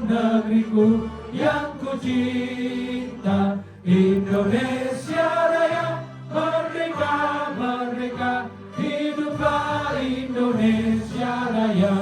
negeriku yang ku cinta. Indonesia Raya, merdeka, merdeka, hiduplah Indonesia Raya.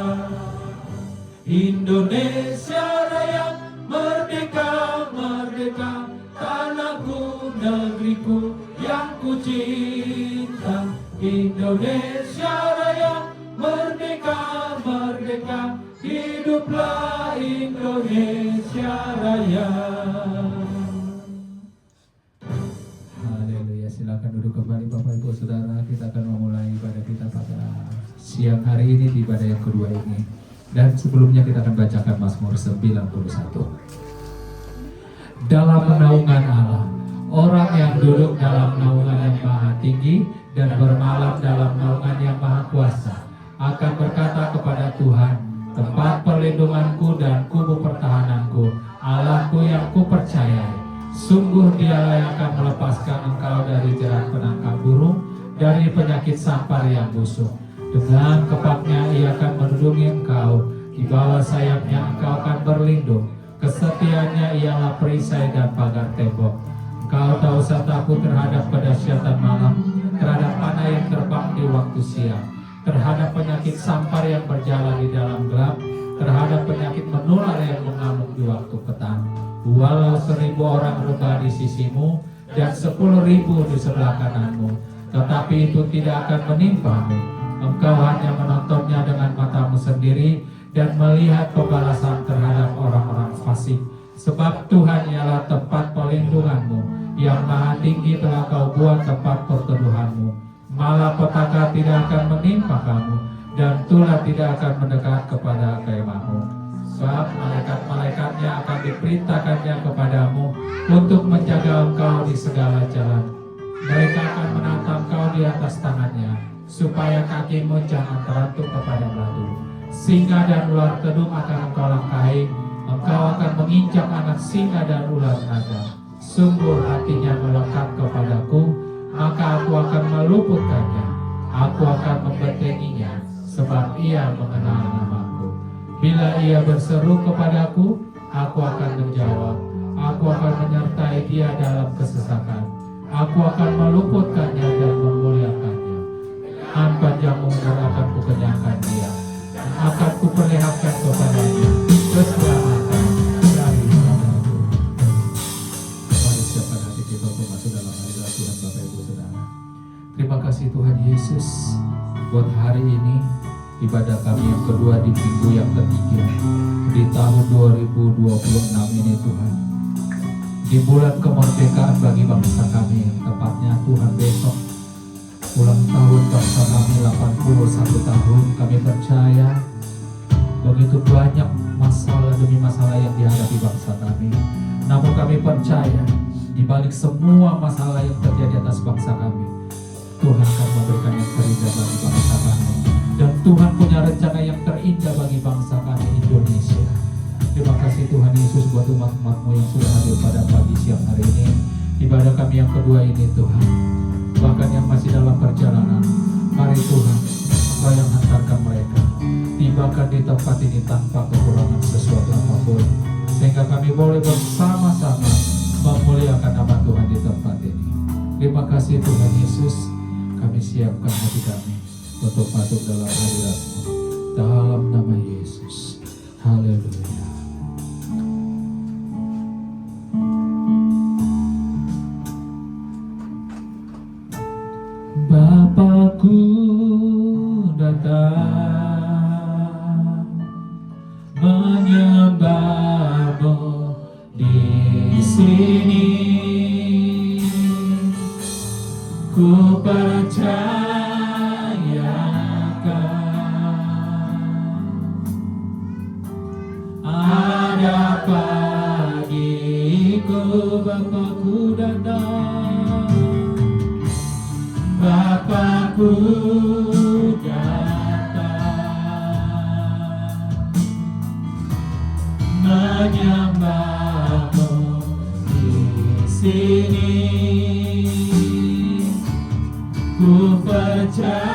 Indonesia Raya, merdeka, merdeka, tanahku, negeriku yang ku cinta. Indonesia Raya, merdeka, merdeka, hiduplah Indonesia Raya. Haleluya, silakan duduk kembali Bapak Ibu Saudara. Kita akan memulai ibadah kita pada siang hari ini di ibadah yang kedua ini. Dan sebelumnya kita akan bacakan Mazmur 91. Dalam naungan Allah, orang yang duduk dalam naungan yang maha tinggi dan bermalam dalam naungan yang maha kuasa akan berkata kepada Tuhan, tempat perlindunganku dan kubu pertahananku, Allahku yang kupercayai. Sungguh Dialah yang akan melepaskan engkau dari jerat penangkap burung, dari penyakit sampar yang busuk. Dengan kepaknya Ia akan melindungi engkau, di bawah sayapnya engkau akan berlindung. Kesetiaannya ialah perisai dan pagar tembok. Engkau tak usah takut terhadap kedahsyatan malam, terhadap panah yang terbang di waktu siang, terhadap penyakit sampar yang berjalan di dalam gelap, terhadap penyakit menular yang mengamuk di waktu petang. Walau 1000 orang rebah di sisimu dan 10.000 di sebelah kananmu, tetapi itu tidak akan menimpamu. Engkau hanya menontonnya dengan matamu sendiri dan melihat pembalasan terhadap orang-orang fasik. Sebab Tuhan ialah tempat perlindunganmu, yang maha tinggi telah kau buat tempat perteduhanmu. Malapetaka tidak akan menimpa kamu, dan tulah tidak akan mendekat kepada kemahmu. Sebab malaikat-malaikatnya akan diperintahkannya kepadamu untuk menjaga engkau di segala jalan. Mereka akan menatang kau di atas tangannya, supaya kakimu jangan terantuk kepada batu. Singa dan ular tedung akan engkau langkahi, engkau akan menginjak anak singa dan ular naga. Sungguh hatinya melekat kepadaku, maka aku akan meluputkannya. Aku akan membentenginya, sebab ia mengenal namaku. Bila ia berseru kepadaku, aku akan menjawab. Aku akan menyertai dia dalam kesesakan. Aku akan meluputkannya dan memuliakannya. Dengan panjang umur akan kukenyangkan dia, dan akan kuperlihatkan kepadanya keselamatan dari padaku. Mari siapkan hati kita untuk masuk dalam hadirat Tuhan Bapak Ibu Saudara. Terima kasih Tuhan Yesus buat hari ini, ibadah kami yang kedua di minggu yang ketiga di tahun 2026 ini Tuhan. Di bulan kemerdekaan bagi bangsa kami, tepatnya Tuhan besok ulang tahun bangsa kami 81 tahun. Kami percaya begitu banyak masalah demi masalah yang dihadapi bangsa kami. Namun kami percaya di balik semua masalah yang terjadi atas bangsa kami, Tuhan akan memberikan yang terindah bagi bangsa kami. Dan Tuhan punya rencana yang terindah bagi bangsa kami Indonesia. Terima kasih Tuhan Yesus buat umat-umat-Mu yang sudah hadir pada pagi siang hari ini. Ibadah kami yang kedua ini Tuhan, bahkan yang masih dalam perjalanan, mari Tuhan Engkau yang hantarkan mereka, tibakan di tempat ini tanpa kekurangan sesuatu apapun, sehingga kami boleh bersama-sama memuliakan nama Tuhan di tempat ini. Terima kasih Tuhan Yesus, kami siapkan hati kami untuk masuk dalam hadirat-Mu, dalam nama Yesus. Haleluya. Bapakku datang menyembah-Mu di sini. Ku percayakan ada pagiku, Bapakku datang. Bapakku datang menyembah-Mu di sini. Ku percayakan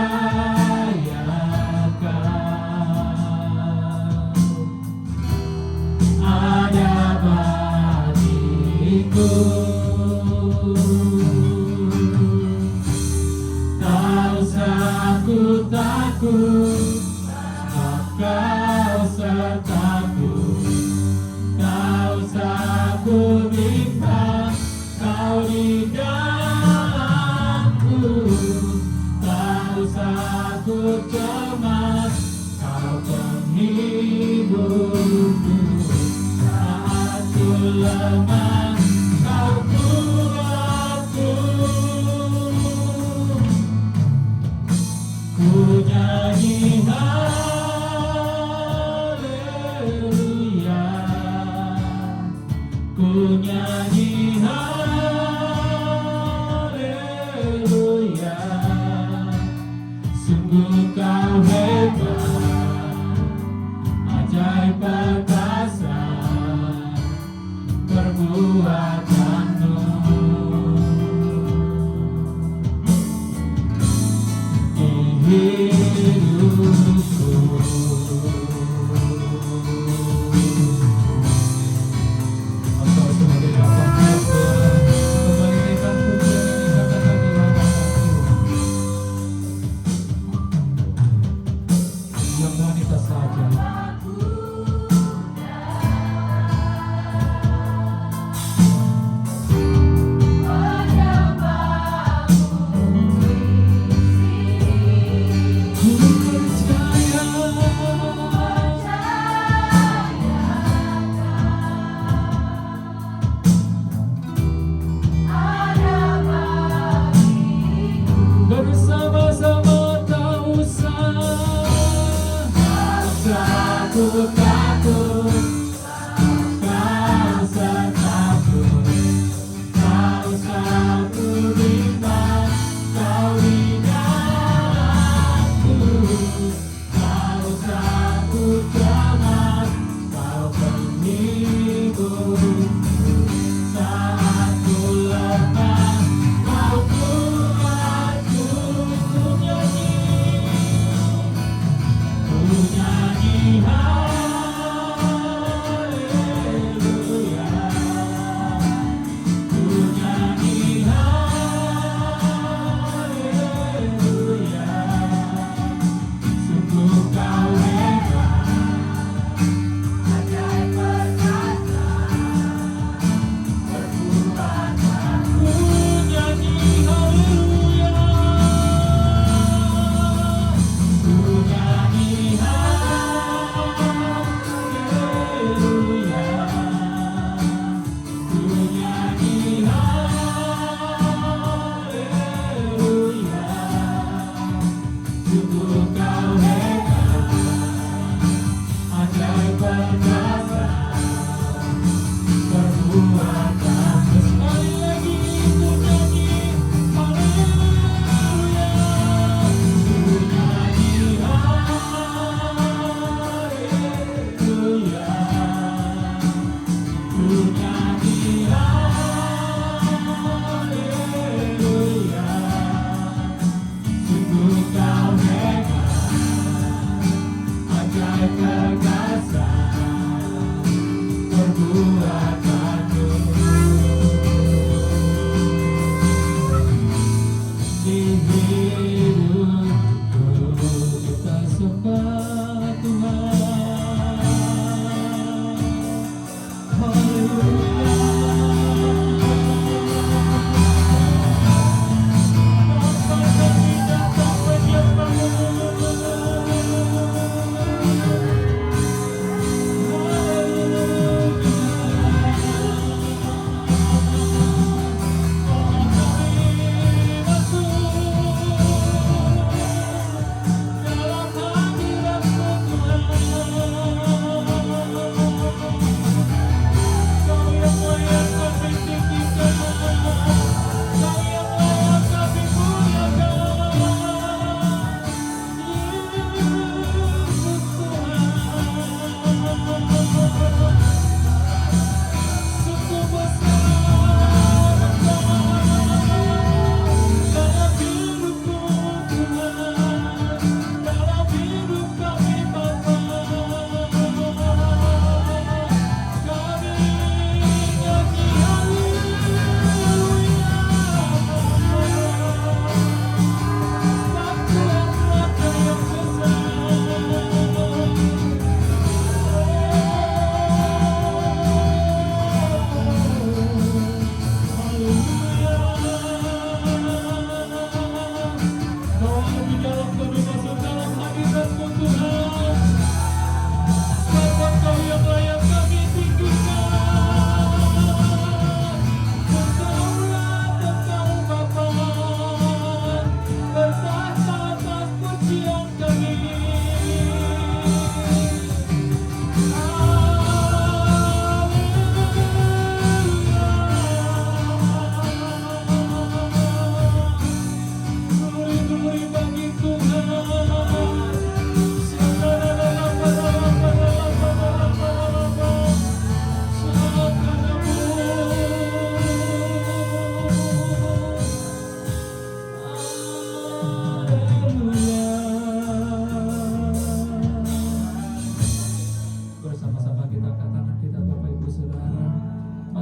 Tak usah ku takut, sebab Kau sertaku. Tak usah ku bimbang, Kau di dalamku. Tak usah ku cemas, Kau penghiburku. Saat ku lemah, Kau kuatku. Ku nyanyi haleluya, ku nyanyi haleluya. Sungguh Kau hebat, ajaib perkasa perbuatanmu. Hidupku Engkau sebagai Bapa kembalikan pujian ini katakan di hadapanku. Yang wanita saja bersama-sama. Tak usah ku takut, Kau sertaku. Tak usah ku bimbang, Kau di dalamku. Tak usah ku cemas, Kau penghiburku. Saat ku lemah, Kau kuatku. Ku nyanyi haleluya, ku nyanyi haleluya. Sungguh Kau hebat, ajaib perkasa perbuatanmu. Ku nyanyi haleluya, ku nyanyi haleluya, ku nyanyi haleluya. Sungguh Kau hebat, ajaib perkasa perbuatanmu. Sekali lagi ku nyanyi haleluya, ku nyanyi haleluya, ku nyanyi haleluya. Sungguh Kau hebat, ajaib perkasa perbuatanmu. Di hidupku kita sembah Tuhan. Haleluya. Apakah kita tak menyembah-Mu? Haleluya.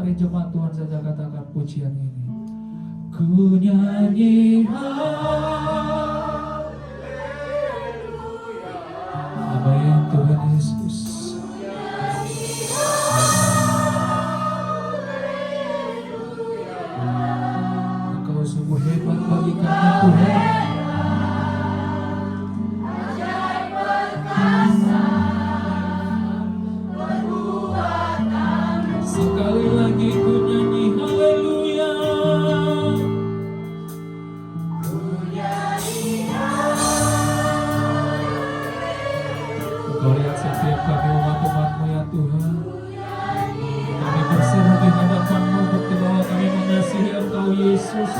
Mari jemaat Tuhan saja katakan pujian ini. Ku nyanyi haleluya. Amin Tuhan Yesus. Engkau sungguh hebat bagi kami Tuhan. Sekali lagi ku nyanyi haleluya. Engkau lihat setiap kami umat-umat-Mu ya Tuhan. Kami berseru di hadapan-Mu bukti bahwa kami mengasihi Engkau Yesus.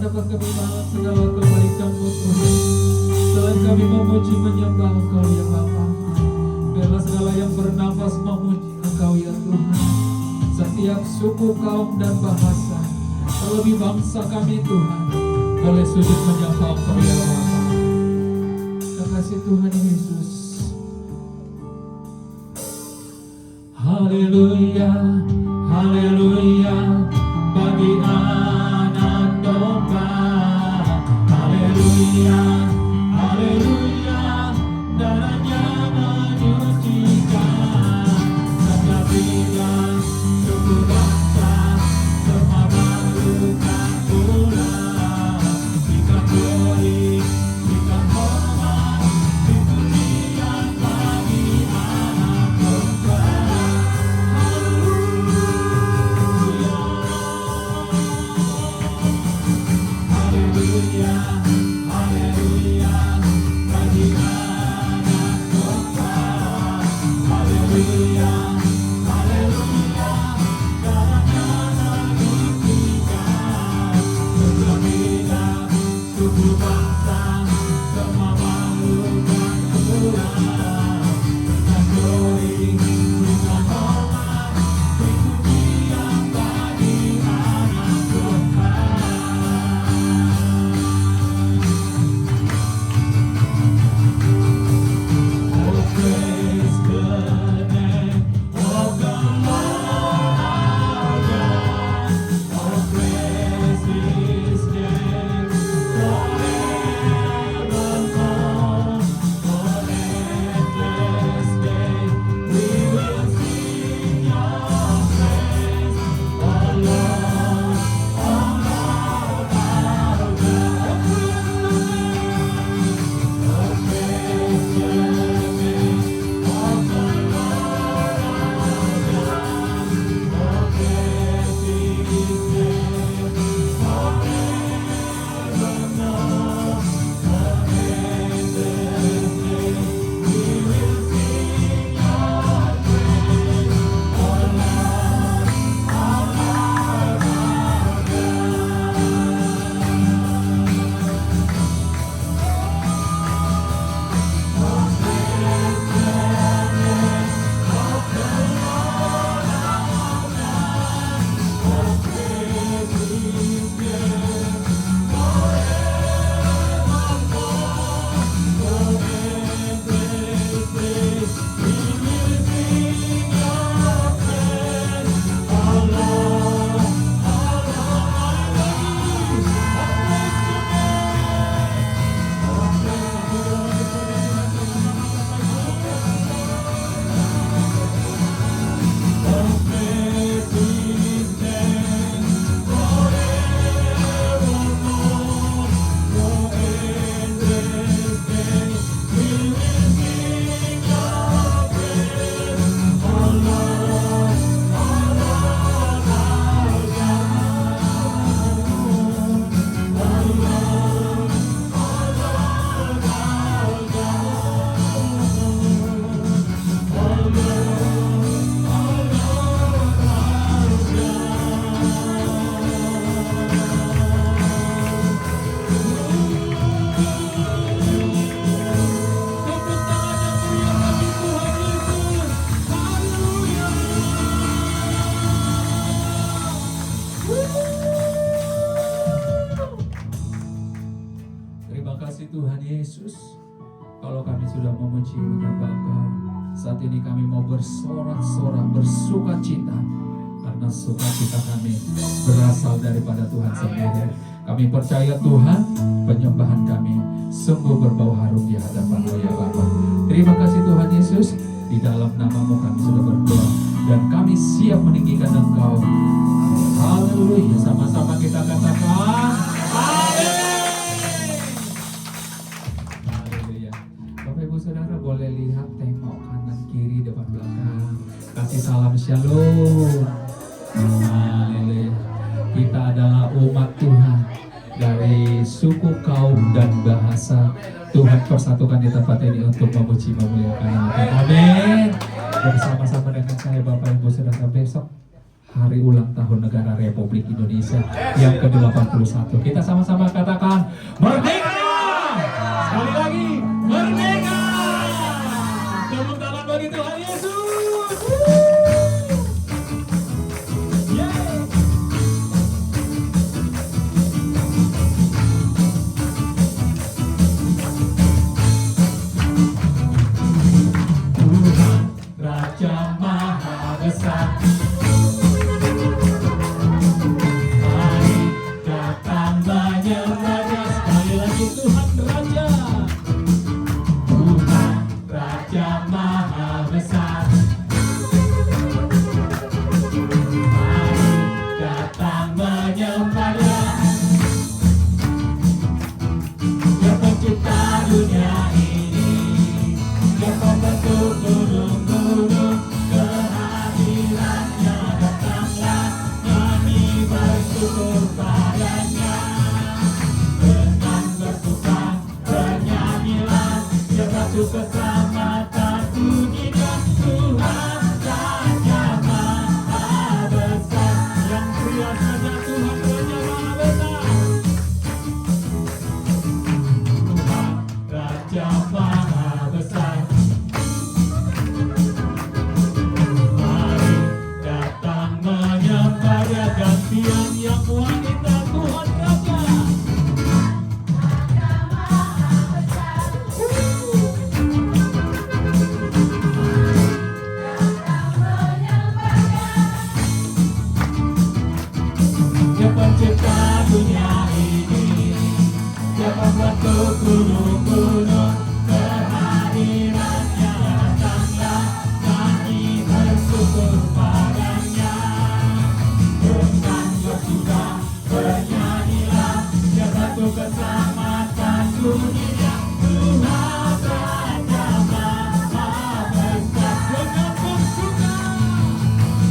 dapat kami banget segala kebaikan-Mu Tuhan. Selain kami memuji menyembah Engkau ya Bapa, biarlah segala yang bernafas memuji Engkau ya Tuhan. Setiap suku, kaum dan bahasa, terlebih bangsa kami Tuhan, boleh sujud menyembah Engkau ya Bapa. Terima kasih Tuhan Yesus. Haleluya, haleluya, bagi anak domba. Haleluya, haleluya, darahnya menyucikan. Setiap bidang suku bangsa saat ini kami mau bersorak-sorak, bersuka cita. Karena sukacita kami berasal daripada Tuhan sendiri. Kami percaya Tuhan, penyembahan kami sungguh berbau harum di hadapan ya Bapa. Terima kasih Tuhan Yesus, di dalam nama-Mu kami sudah berdoa dan kami siap meninggikan Engkau. Haleluya, sama-sama kita katakan haleluya. Bapak Ibu Saudara boleh lihat, tengok kanan kiri depan belakang, kasih salam shalom. Haleluya. Kita adalah umat Tuhan dari suku, kaum, dan bahasa. Tuhan persatukan di tempat ini untuk memuji memuliakan nama. Amin. Bersama-sama dengan saya Bapak Ibu Saudara, besok hari ulang tahun negara Republik Indonesia yang ke-81. Kita sama-sama katakan merdeka. Sekali lagi merdeka. Tepuk tangan bagi Tuhan Yesus. Raja Maha Besar, mari datang menyembahnya. Sekali lagi Tuhan Raja, Tuhan Raja Maha Besar, mari datang menyembahnya. Dia pencipta dunia ini, Dia pembentuk gunung-gunung, kehadirannya datanglah, kami bersyukur padanya. Dengan bersuka bernyanyilah, Dia batu keselamatan, pujikan Tuhan Raja Maha Besar. Yang pria saja Tuhan Raja Maha Besar. Tuhan Raja Maha Besar, mari datang menyembah Dia. Gantian yang wanita, Tuhan Raja. Dia pencipta dunia ini, Dia pembentuk gunung-gunung, kehadirannya datanglah, kami bersyukur padanya. Dengan bersuka bernyanyilah, Dia batu keselamatan, pujinya Tuhan Raja Maha Besar.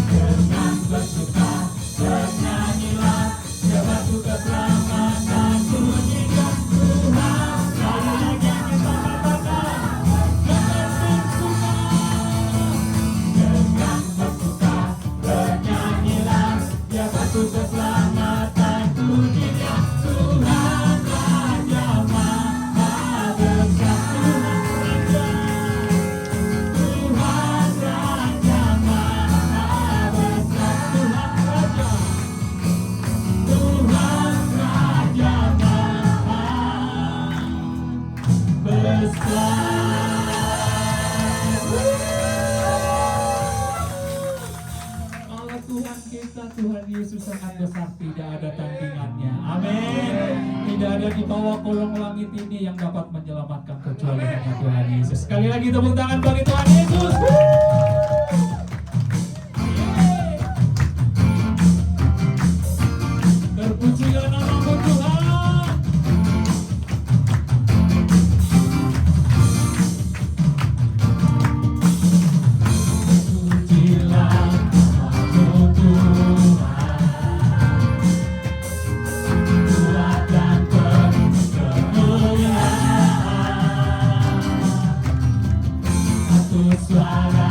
Dengan bersuka bernyanyilah, Dia batu keselamatan, pujinya Tuhan. Sekali lagi kita katakan, dengan bersuka bernyanyilah, Dia batu keselamatan, pujinya Tuhan Raja Maha Besar. Tuhan Raja Maha Besar. Tuhan Raja Maha Besar. Allah Tuhan kita, Tuhan Yesus sangat besar, tidak ada tandingannya. Amin. Tidak ada di bawah kolong langit ini yang dapat menyelamatkan kecuali hanya Tuhan Yesus. Sekali lagi tepuk tangan bagi Tuhan Yesus. Terpujilah nama-Mu Tuhan. Pujilah nama-Mu Tuhan, kuat dan penuh kemuliaan. Satu suara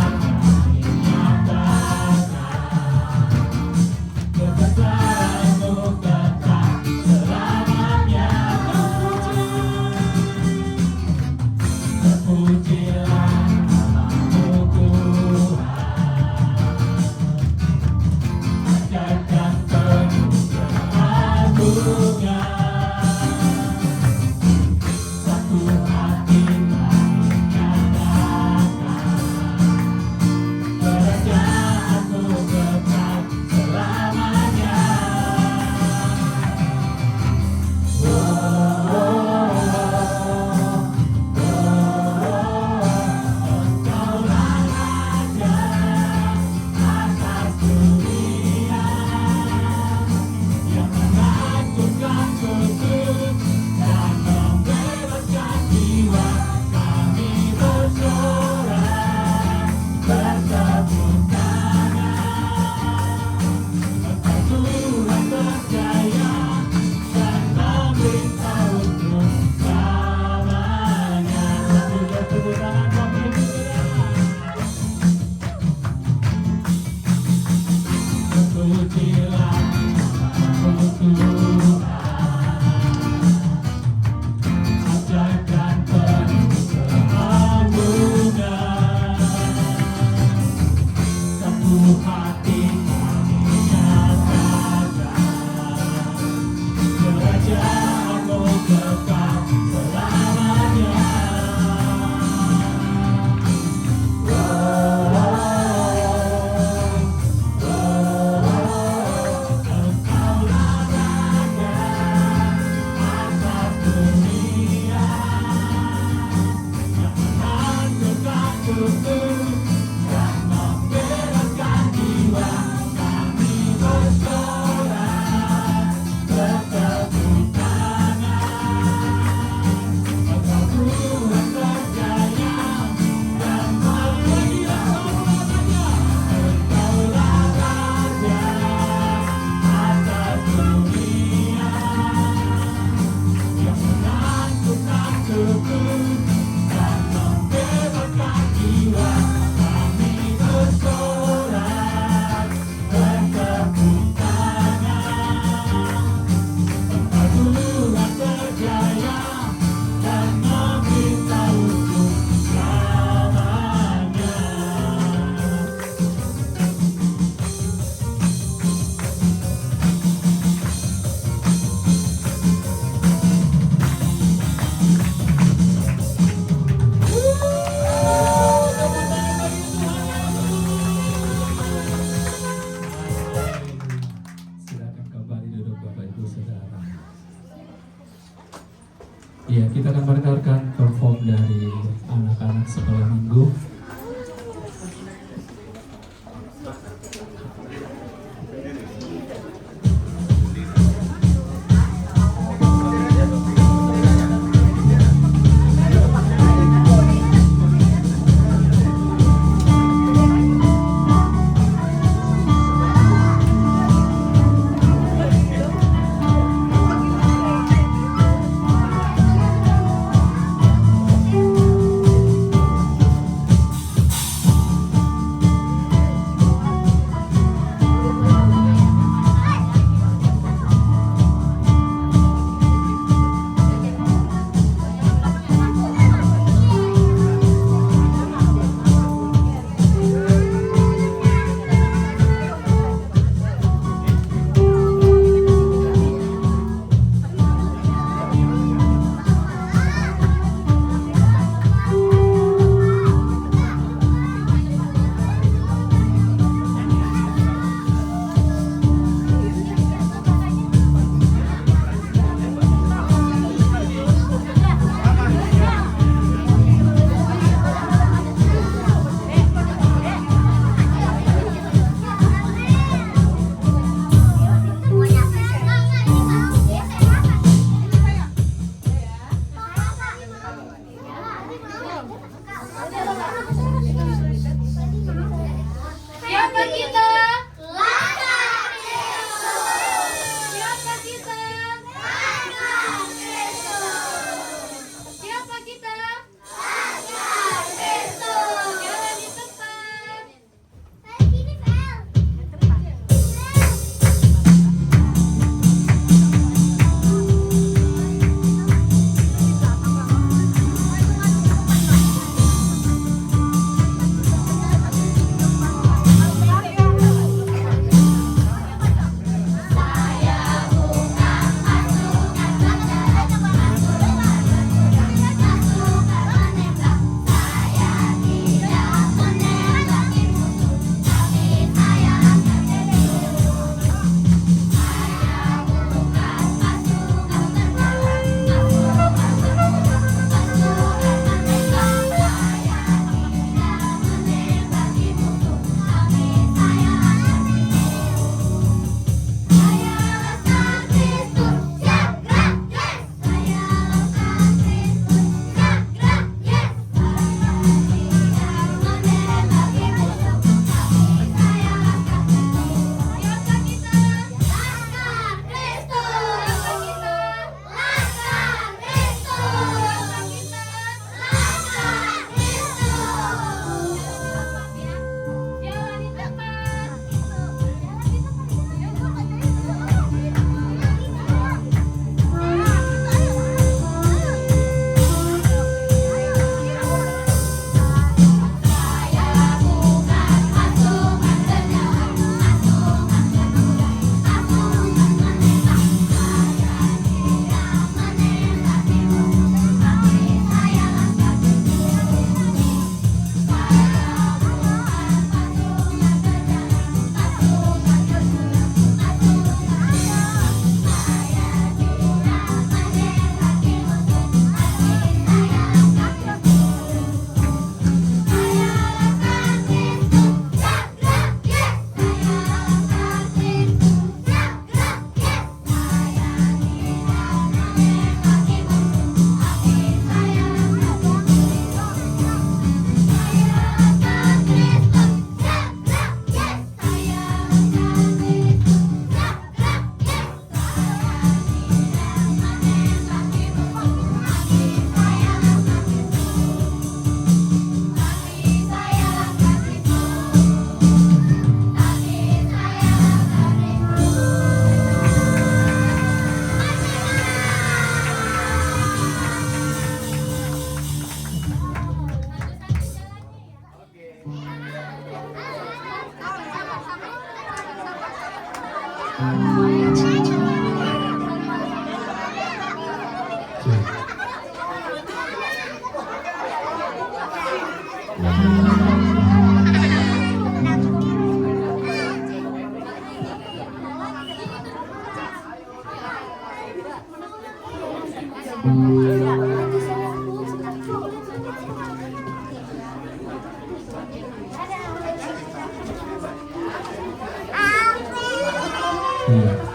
Ya, kita akan mendengarkan perform dari anak-anak sekolah minggu.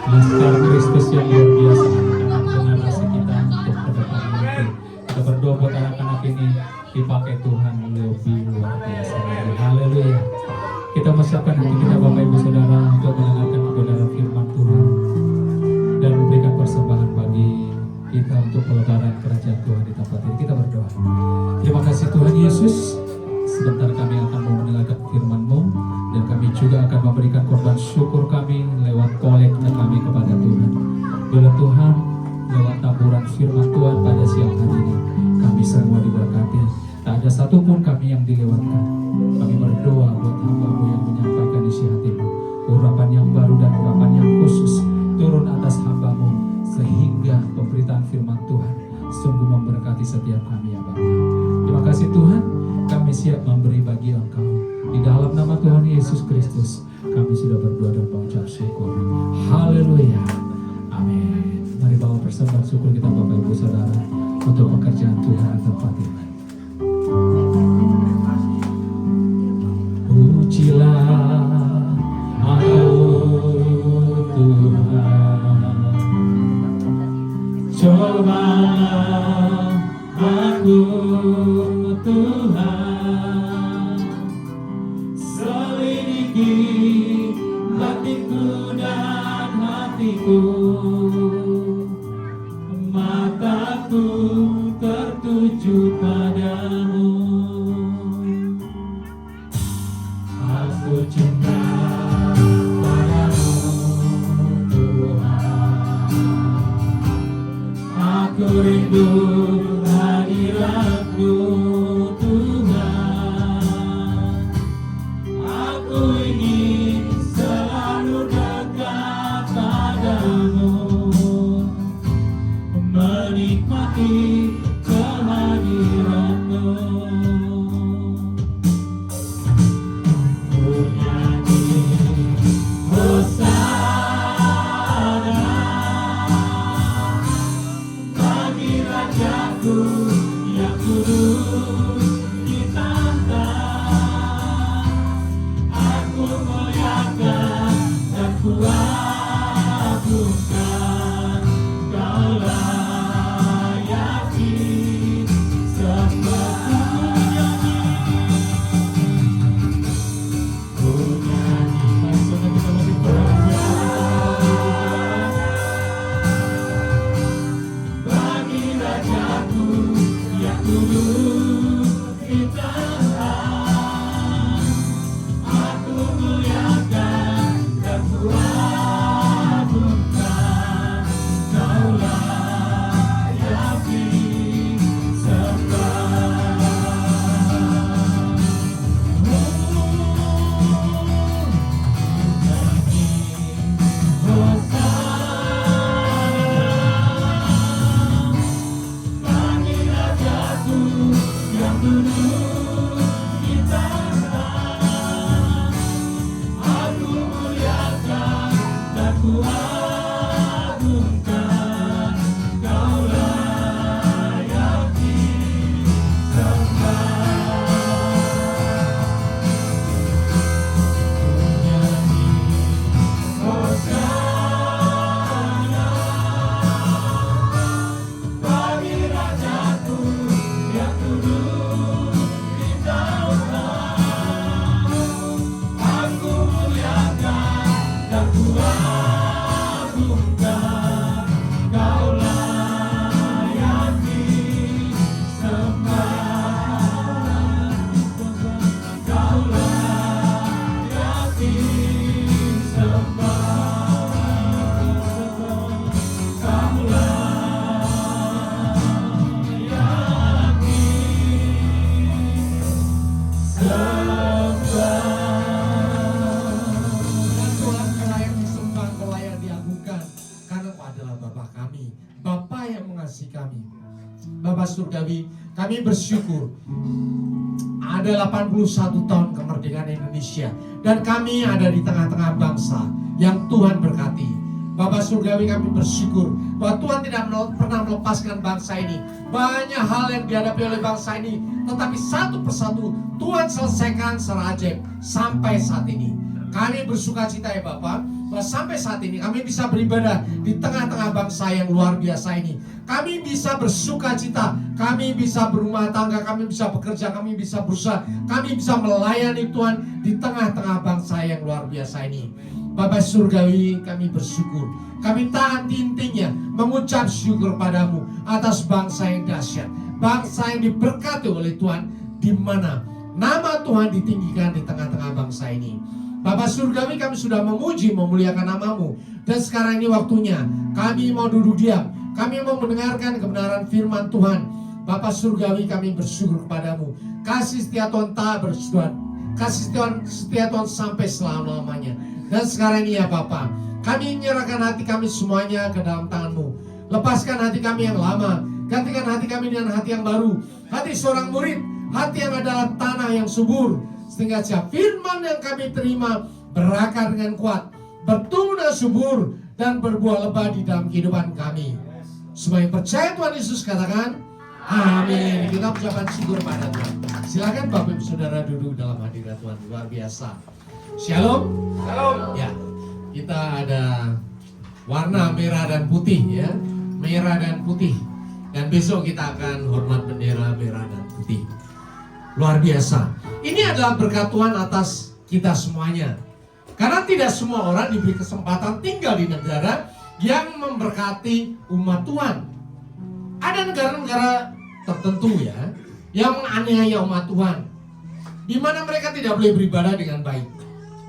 Laskar Kristus yang luar biasa anak generasi kita untuk ke depan nanti. Kita berdoa buat anak-anak ini dipakai Tuhan lebih luar biasa lagi. Haleluya. Kita persiapkan hati kita Bapak Ibu Saudara untuk mendengarkan kebenaran firman Tuhan dan memberikan persembahan bagi kita untuk pelebaran kerajaan Tuhan di tempat ini. Kita berdoa. Terima kasih Tuhan Yesus. Sebentar kami akan mendengarkan firman-Mu dan kami juga akan memberikan korban syukur kami lewat kolekta kami kepada Tuhan. Bila Tuhan lewat taburan firman Tuhan pada siang hari ini kami semua diberkati. Tak ada satupun kami yang dilewatkan. Kami berdoa buat hamba-Mu yang menyampaikan isi hati-Mu. Urapan yang baru dan urapan yang khusus turun atas hamba-Mu sehingga pemberitaan firman Tuhan sungguh memberkati setiap kami ya Bapa. Terima kasih Tuhan. Kami siap memberi bagi Engkau. Di dalam nama Tuhan Yesus Kristus, kami sudah berdoa dan mengucap syukur. Haleluya. Amin. Mari bawa persembahan syukur kita Bapak Ibu Saudara untuk pekerjaan Tuhan di tempat ini. Pujilah aku Tuhan. Cobalah aku Tuhan. Selidiki batinku dan hatiku, mataku tertuju padamu. Aku cinta padamu Tuhan. Aku rindu hadirat-Mu Tuhan. Aku ingin selalu dekat padamu, menikmati kehadiran-Mu. Bernyanyi Hosana bagi Rajaku yang kudus ditantang. Aku muliakan dan kuagungkan, Kau layaki seperti ku nyanyi. Mari kita masih bernyanyi bagi Rajaku yang kudus ditantang. Aku muliakan dan kuagungkan, Kau layaki sembah. Bagi Rajaku yang duduk di tanah, aku muliakan dan kuagungkan, Kau layaki sembah. Nyanyi Hosana bagi Rajaku yang duduk di tanah. Aku muliakan dan kuagungkan, Bapak Surgawi, kami bersyukur ada 81 tahun kemerdekaan Indonesia dan kami ada di tengah-tengah bangsa yang Tuhan berkati. Bapak Surgawi, kami bersyukur bahwa Tuhan tidak pernah melepaskan bangsa ini. Banyak hal yang dihadapi oleh bangsa ini, tetapi satu persatu Tuhan selesaikan secara ajaib sampai saat ini. Kami bersuka cita ya Bapak, bahwa sampai saat ini kami bisa beribadah di tengah-tengah bangsa yang luar biasa ini. Kami bisa bersuka cita, kami bisa berumah tangga, kami bisa bekerja, kami bisa berusaha, kami bisa melayani Tuhan di tengah-tengah bangsa yang luar biasa ini. Bapak Surgawi, kami bersyukur. Kami tahan intinya mengucap syukur padamu atas bangsa yang dahsyat, bangsa yang diberkati oleh Tuhan, di mana nama Tuhan ditinggikan di tengah-tengah bangsa ini. Bapak Surgawi, kami sudah memuji, memuliakan namamu. Dan sekarang ini waktunya kami mau duduk diam, kami mau mendengarkan kebenaran firman Tuhan. Bapak Surgawi, kami bersyukur kepadamu. Kasih setia Tuhan tak bersuat, kasih setia Tuhan sampai selama-lamanya. Dan sekarang ini ya Bapak, kami menyerahkan hati kami semuanya ke dalam tangan-Mu. Lepaskan hati kami yang lama, gantikan hati kami dengan hati yang baru, hati seorang murid, hati yang adalah tanah yang subur, sehingga setiap firman yang kami terima berakar dengan kuat, bertumbuh dan subur, dan berbuah lebat di dalam kehidupan kami. Semua yang percaya Tuhan Yesus katakan amin. Kita ucapkan syukur pada Tuhan. Silakan Bapak Ibu Saudara duduk dalam hadirat Tuhan. Luar biasa. Shalom. Shalom. Ya, kita ada warna merah dan putih ya, merah dan putih. Dan besok kita akan hormat bendera merah dan putih. Luar biasa. Ini adalah berkat Tuhan atas kita semuanya. Karena tidak semua orang diberi kesempatan tinggal di negara yang memberkati umat Tuhan. Ada negara-negara tertentu ya yang menganiaya umat Tuhan, di mana mereka tidak boleh beribadah dengan baik.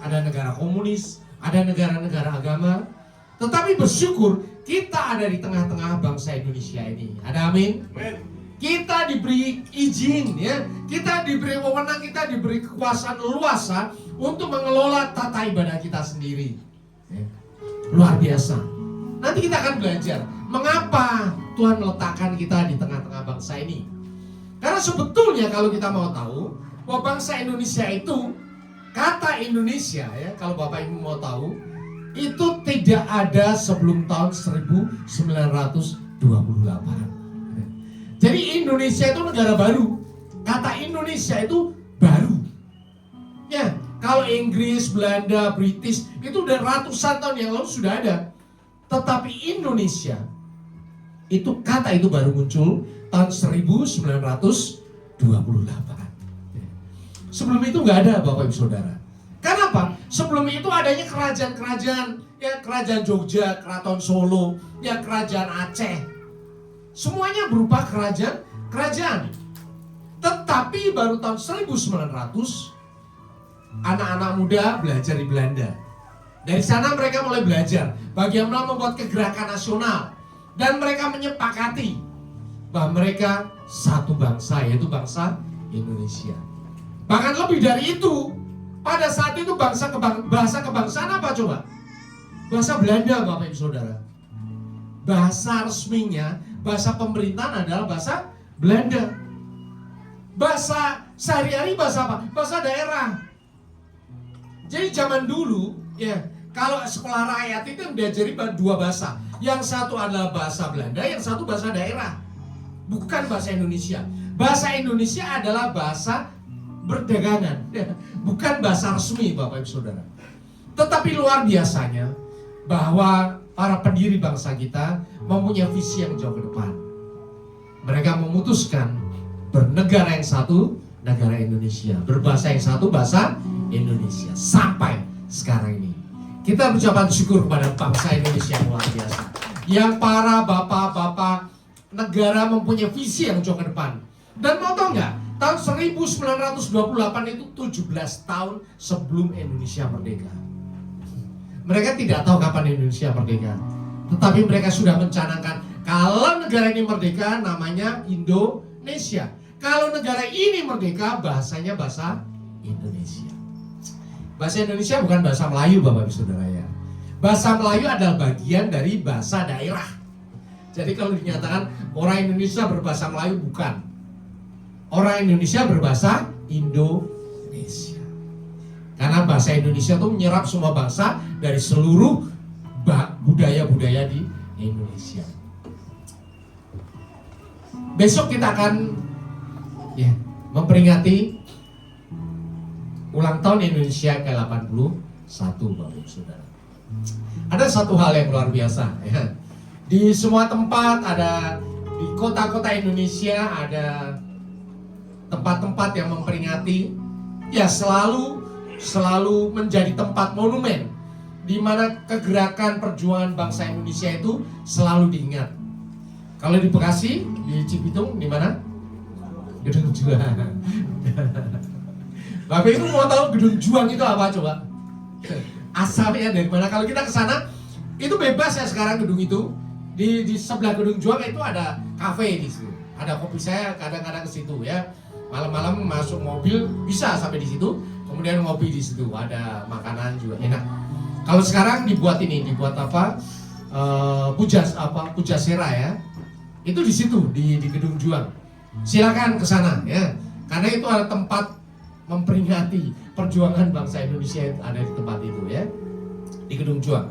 Ada negara komunis, ada negara-negara agama. Tetapi bersyukur kita ada di tengah-tengah bangsa Indonesia ini. Ada amin? Kita diberi izin ya, kita diberi wewenang, kita diberi kekuasaan luasa untuk mengelola tata ibadah kita sendiri. Luar biasa. Nanti kita akan belajar mengapa Tuhan meletakkan kita di tengah-tengah bangsa ini. Karena sebetulnya kalau kita mau tahu bahwa bangsa Indonesia itu, kata Indonesia ya, kalau Bapak Ibu mau tahu, itu tidak ada sebelum tahun 1928. Jadi Indonesia itu negara baru. Kata Indonesia itu baru. Ya, kalau Inggris, Belanda, British itu udah ratusan tahun yang lalu sudah ada. Tetapi Indonesia itu kata itu baru muncul tahun 1928. Sebelum itu nggak ada Bapak Ibu Saudara. Kenapa? Sebelum itu adanya kerajaan-kerajaan, ya kerajaan Jogja, keraton Solo, ya kerajaan Aceh. Semuanya berupa kerajaan. Tetapi baru tahun 1900 anak-anak muda belajar di Belanda. Dari sana mereka mulai belajar bagaimana membuat kegerakan nasional, dan mereka menyepakati bahwa mereka satu bangsa, yaitu bangsa Indonesia. Bahkan lebih dari itu, pada saat itu bahasa kebangsaan apa coba? Bahasa Belanda Bapak Ibu Saudara. Bahasa resminya, bahasa pemerintahan adalah bahasa Belanda. Bahasa sehari-hari bahasa apa? Bahasa daerah. Jadi zaman dulu ya, kalau sekolah rakyat itu diajari dua bahasa. Yang satu adalah bahasa Belanda, yang satu bahasa daerah. Bukan bahasa Indonesia. Bahasa Indonesia adalah bahasa berdagangan, bukan bahasa resmi Bapak Ibu Saudara. Tetapi luar biasanya bahwa para pendiri bangsa kita mempunyai visi yang jauh ke depan. Mereka memutuskan bernegara yang satu, negara Indonesia, berbahasa yang satu, bahasa Indonesia. Sampai sekarang ini kita mengucapkan syukur kepada bangsa Indonesia yang luar biasa, yang para bapak-bapak negara mempunyai visi yang jauh ke depan. Dan mau tahu nggak? Tahun 1928 itu 17 tahun sebelum Indonesia merdeka. Mereka tidak tahu kapan Indonesia merdeka, tetapi mereka sudah mencanangkan kalau negara ini merdeka namanya Indonesia. Kalau negara ini merdeka bahasanya bahasa Indonesia. Bahasa Indonesia bukan bahasa Melayu Bapak Ibu Saudara ya. Bahasa Melayu adalah bagian dari bahasa daerah. Jadi kalau dinyatakan orang Indonesia berbahasa Melayu, bukan. Orang Indonesia berbahasa Indonesia. Karena bahasa Indonesia itu menyerap semua bangsa dari seluruh budaya-budaya di Indonesia. Besok kita akan memperingati ulang tahun Indonesia ke-81, Bapak Ibu Saudara. Ada satu hal yang luar biasa ya. Di semua tempat ada, di kota-kota Indonesia ada tempat-tempat yang memperingati, ya selalu menjadi tempat monumen di mana kegerakan perjuangan bangsa Indonesia itu selalu diingat. Kalau di Bekasi, di Cibitung, di mana? Gedung Juang. Bapak Ibu mau tahu Gedung Juang itu apa coba? Asalnya dari mana? Kalau kita ke sana, itu bebas ya sekarang gedung itu. Di sebelah Gedung Juang itu ada kafe di situ. Ada kopi, saya kadang-kadang ke situ ya. Malam-malam masuk mobil bisa sampai di situ. Kemudian ngopi di situ. Ada makanan juga enak. Kalau sekarang dibuat apa? Pujasera ya. Itu di situ di Gedung Juang. Silakan ke sana ya. Karena itu ada tempat memperingati perjuangan bangsa Indonesia, ada di tempat itu ya. Di Gedung Juang.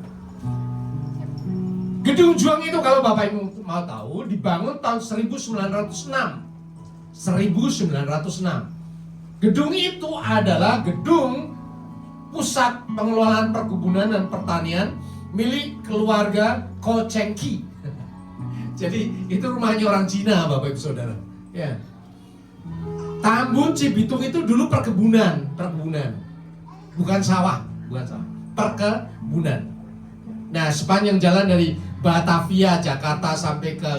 Gedung Juang itu kalau Bapak Ibu mau tahu dibangun tahun 1906. 1906. Gedung itu adalah gedung pusat pengelolaan perkebunan dan pertanian milik keluarga Ko Cheng Ki. Jadi itu rumahnya orang Cina, Bapak Ibu Saudara. Ya. Tambun Cibitung itu dulu perkebunan. Bukan sawah, perkebunan. Nah, sepanjang jalan dari Batavia, Jakarta sampai ke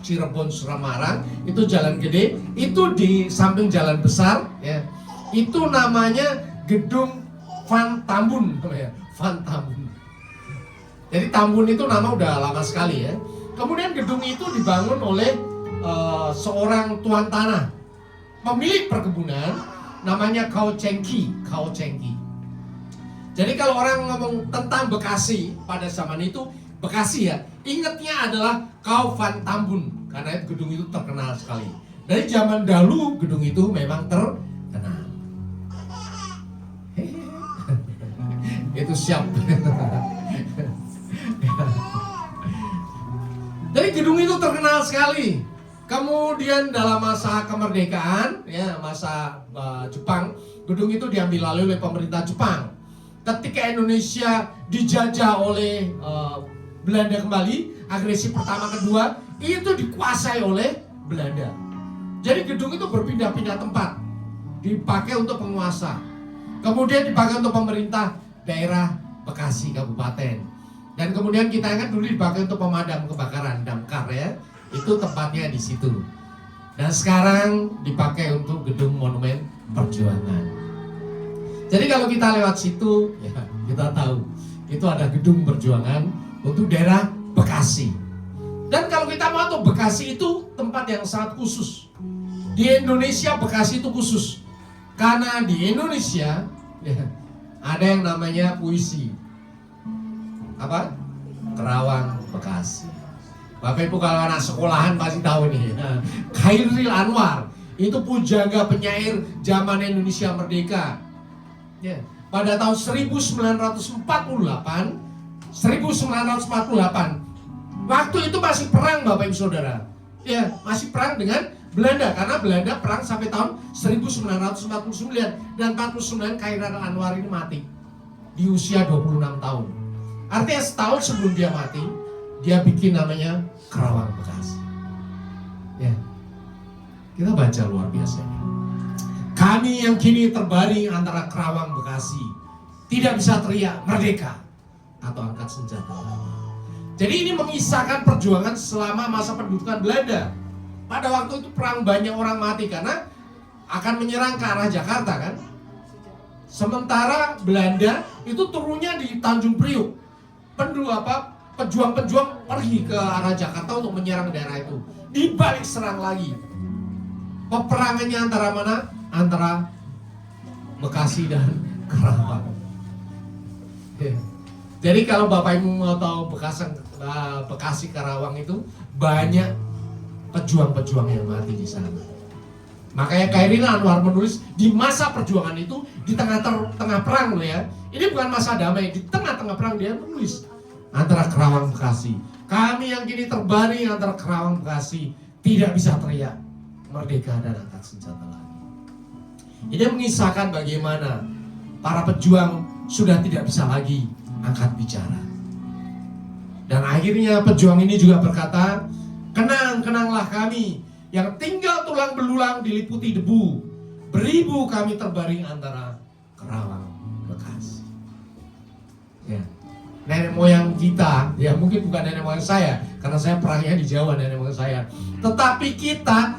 Cirebon, Semarang, itu jalan gede, itu di samping jalan besar, ya. Itu namanya Gedung Van Tambun, namanya Van Tambun. Jadi Tambun itu nama udah lama sekali ya. Kemudian gedung itu dibangun oleh seorang tuan tanah, pemilik perkebunan, namanya Ko Cheng Ki. Jadi kalau orang ngomong tentang Bekasi pada zaman itu, Bekasi ya, ingatnya adalah Kau Van Tambun, karena gedung itu terkenal sekali. Dari zaman dahulu gedung itu memang terkenal. Itu siap. Jadi gedung itu terkenal sekali. Kemudian dalam masa kemerdekaan, ya masa Jepang, gedung itu diambil alih oleh pemerintah Jepang. Ketika Indonesia dijajah oleh Belanda kembali, agresi pertama kedua itu dikuasai oleh Belanda. Jadi gedung itu berpindah-pindah tempat, dipakai untuk penguasa, kemudian dipakai untuk pemerintah daerah Bekasi Kabupaten, dan kemudian kita ingat dulu dipakai untuk pemadam kebakaran, damkar ya, itu tempatnya di situ. Dan sekarang dipakai untuk gedung monumen perjuangan. Jadi kalau kita lewat situ, ya kita tahu itu ada gedung perjuangan untuk daerah Bekasi. Dan kalau kita mau tahu, Bekasi itu tempat yang sangat khusus. Di Indonesia Bekasi itu khusus karena di Indonesia ya, ada yang namanya puisi. Apa? Kerawang Bekasi. Bapak Ibu kalau anak sekolahan pasti tahu nih. Khairil Anwar itu pujangga penyair zaman Indonesia Merdeka. Ya, pada tahun 1948, waktu itu masih perang Bapak Ibu Saudara. Ya, masih perang dengan Belanda karena Belanda perang sampai tahun 1949 dan 49 Khairil Anwar ini mati di usia 26 tahun. Artinya setahun sebelum dia mati, dia bikin namanya Kerawang Bekasi. Ya, kita baca luar biasa ini. Kami yang kini terbaring antara Kerawang Bekasi, tidak bisa teriak merdeka atau angkat senjata. Jadi ini mengisahkan perjuangan selama masa pendudukan Belanda. Pada waktu itu perang banyak orang mati karena akan menyerang ke arah Jakarta kan. Sementara Belanda itu turunnya di Tanjung Priuk. Pejuang-pejuang pergi ke arah Jakarta untuk menyerang daerah itu. Dibalik serang lagi. Peperangannya antara mana? Antara Bekasi dan Kerawang. Jadi kalau Bapak Ibu mau tahu Bekasi Karawang itu banyak pejuang-pejuang yang mati di sana. Makanya Khairil Anwar menulis di masa perjuangan itu, di tengah perang loh ya. Ini bukan masa damai, di tengah-tengah perang dia menulis antara Kerawang Bekasi. Kami yang kini terbaring antara Kerawang Bekasi tidak bisa teriak merdeka dan angkat senjata lagi. Ini mengisahkan bagaimana para pejuang sudah tidak bisa lagi angkat bicara. Dan akhirnya pejuang ini juga berkata, kenang-kenanglah kami yang tinggal tulang belulang diliputi debu. Beribu kami terbaring antara Kerawang Bekasi. Ya. Nenek moyang kita, ya mungkin bukan nenek moyang saya, karena saya perangnya di Jawa nenek moyang saya. Tetapi kita